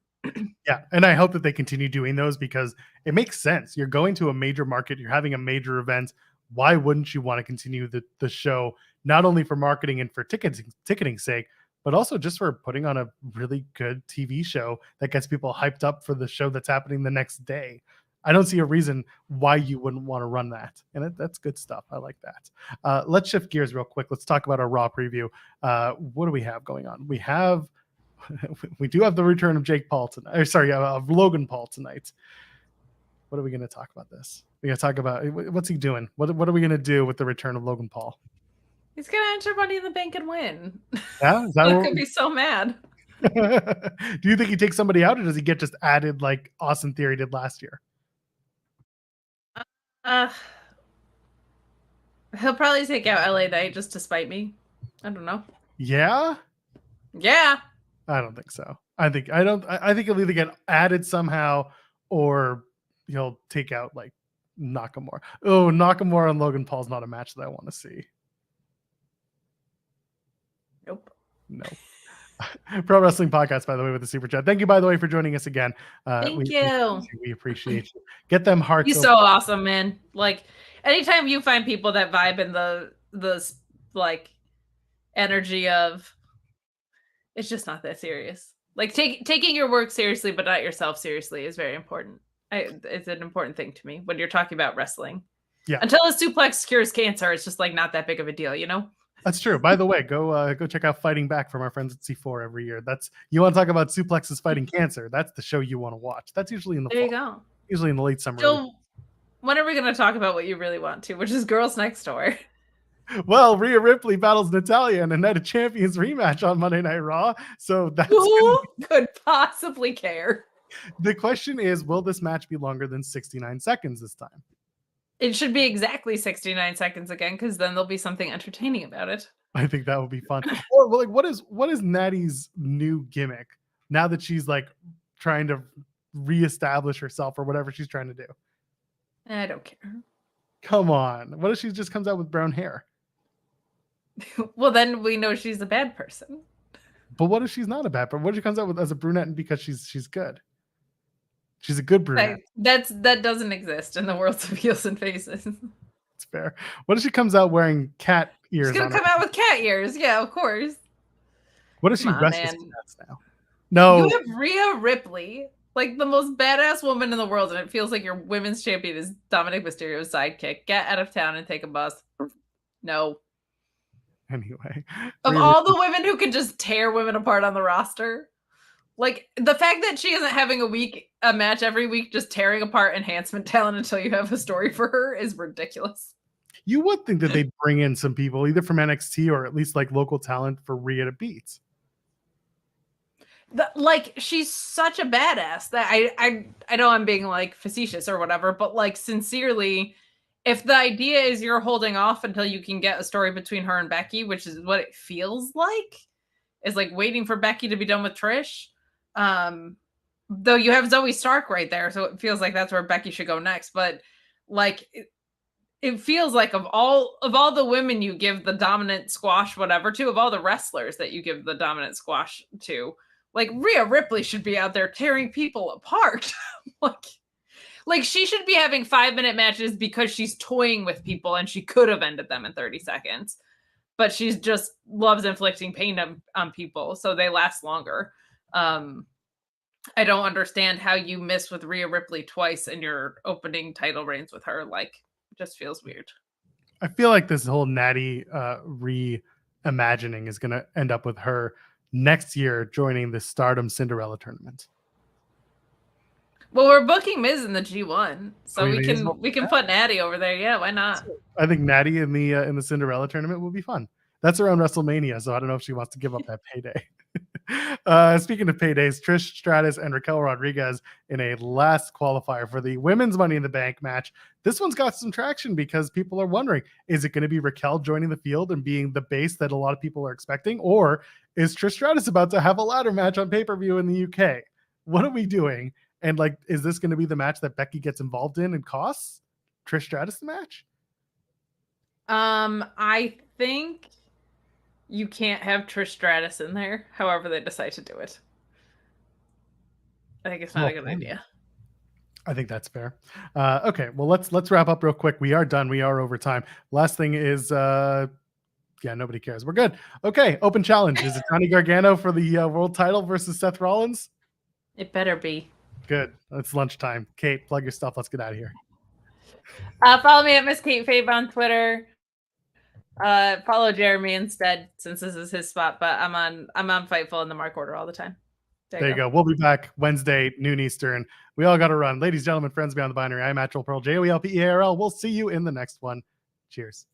Yeah, and I hope that they continue doing those because it makes sense. You're going to a major market, you're having a major event. Why wouldn't you want to continue the show, not only for marketing and for ticketing sake, but also just for putting on a really good TV show that gets people hyped up for the show that's happening the next day? I don't see a reason why you wouldn't want to run that. And that's good stuff. I like that. Let's shift gears real quick. Let's talk about our Raw preview. What do we have going on? We do have the return of Jake Paul tonight. Of Logan Paul tonight. What are we going to talk about this? We're going to talk about what's he doing? What are we going to do with the return of Logan Paul? He's going to enter Money in the Bank and win. Yeah? Is that could be so mad. Do you think he takes somebody out, or does he get just added like Austin Theory did last year? He'll probably take out LA Knight just to spite me. I don't know. Yeah? Yeah. I don't think so. I think he'll either get added somehow or he'll take out like Nakamura. Oh, Nakamura and Logan Paul's not a match that I want to see. Nope. No. Pro Wrestling Podcast, by the way, with the super chat. Thank you, by the way, for joining us again. Thank you. We appreciate you. Get them hearts. You're so awesome, man. Like anytime you find people that vibe in the like energy of it's just not that serious. Like taking your work seriously, but not yourself seriously is very important. It's an important thing to me when you're talking about wrestling. Yeah. Until a suplex cures cancer, it's just like not that big of a deal, you know? That's true. By the way, go check out Fighting Back from our friends at C4 every year. That's you want to talk about suplexes fighting cancer. That's the show you want to watch. That's usually in the There fall. you go. Usually in the late summer. So when are we going to talk about what you really want to, which is Girls Next Door? Well, Rhea Ripley battles Natalya in a Night of Champions rematch on Monday Night Raw. So that's Who could possibly care? the question is, will this match be longer than 69 seconds this time? It should be exactly 69 seconds again, because then there'll be something entertaining about it. I think that would be fun. Or like, what is Natty's new gimmick now that she's like trying to reestablish herself or whatever she's trying to do? I don't care. Come on. What if she just comes out with brown hair? Well, then we know she's a bad person. But what if she's not a bad person? What if she comes out with as a brunette and because she's good? She's a good brunette. That doesn't exist in the worlds of heels and faces. It's fair. What if she comes out wearing cat ears? She's gonna come out with cat ears. Yeah, of course. What if she Come on, wrestles man. cats now? No. You have Rhea Ripley, like the most badass woman in the world, and it feels like your women's champion is Dominic Mysterio's sidekick. Get out of town and take a bus. No. Anyway. Of Rhea all Ripley- the women who can just tear women apart on the roster, like the fact that she isn't having a match every week, just tearing apart enhancement talent until you have a story for her is ridiculous. You would think that they'd bring in some people either from NXT or at least like local talent for Rhea to beat. Like she's such a badass that I know I'm being like facetious or whatever, but like sincerely, if the idea is you're holding off until you can get a story between her and Becky, which is what it feels like, is like waiting for Becky to be done with Trish. Though you have Zoe Stark right there, so it feels like that's where Becky should go next. But like it feels like of all the women you give the dominant squash whatever to, of all the wrestlers that you give the dominant squash to, like Rhea Ripley should be out there tearing people apart. like she should be having 5-minute matches because she's toying with people and she could have ended them in 30 seconds. But she's just loves inflicting pain on people, so they last longer. I don't understand how you miss with Rhea Ripley twice in your opening title reigns with her. Like, it just feels weird. I feel like this whole Natty reimagining is going to end up with her next year joining the Stardom Cinderella tournament. Well, we're booking Miz in the G1, so We we can put Natty over there. Yeah, why not? I think Natty in the Cinderella tournament will be fun. That's around WrestleMania, so I don't know if she wants to give up that payday. Speaking of paydays, Trish Stratus and Raquel Rodriguez in a last qualifier for the women's Money in the Bank match. This one's got some traction because people are wondering, is it going to be Raquel joining the field and being the base that a lot of people are expecting? Or is Trish Stratus about to have a ladder match on pay-per-view in the UK? What are we doing? And like, is this going to be the match that Becky gets involved in and costs Trish Stratus the match? I think you can't have Trish Stratus in there, however they decide to do it. I think it's not a good idea. I think that's fair. Okay, well let's wrap up real quick. We are done. We are over time. Last thing is yeah, nobody cares. We're good. Okay, open challenge. Is it Johnny Gargano for the world title versus Seth Rollins? It better be. Good. It's lunchtime. Kate, plug your stuff. Let's get out of here. Follow me at Miss Kate Fabe on Twitter. Follow Jeremy instead, since this is his spot. But I'm on Fightful in the Mark Order all the time. There you go. We'll be back Wednesday, noon Eastern. We all got to run. Ladies, gentlemen, friends beyond the binary. I'm Actual Pearl, JOELPEARL. We'll see you in the next one. Cheers.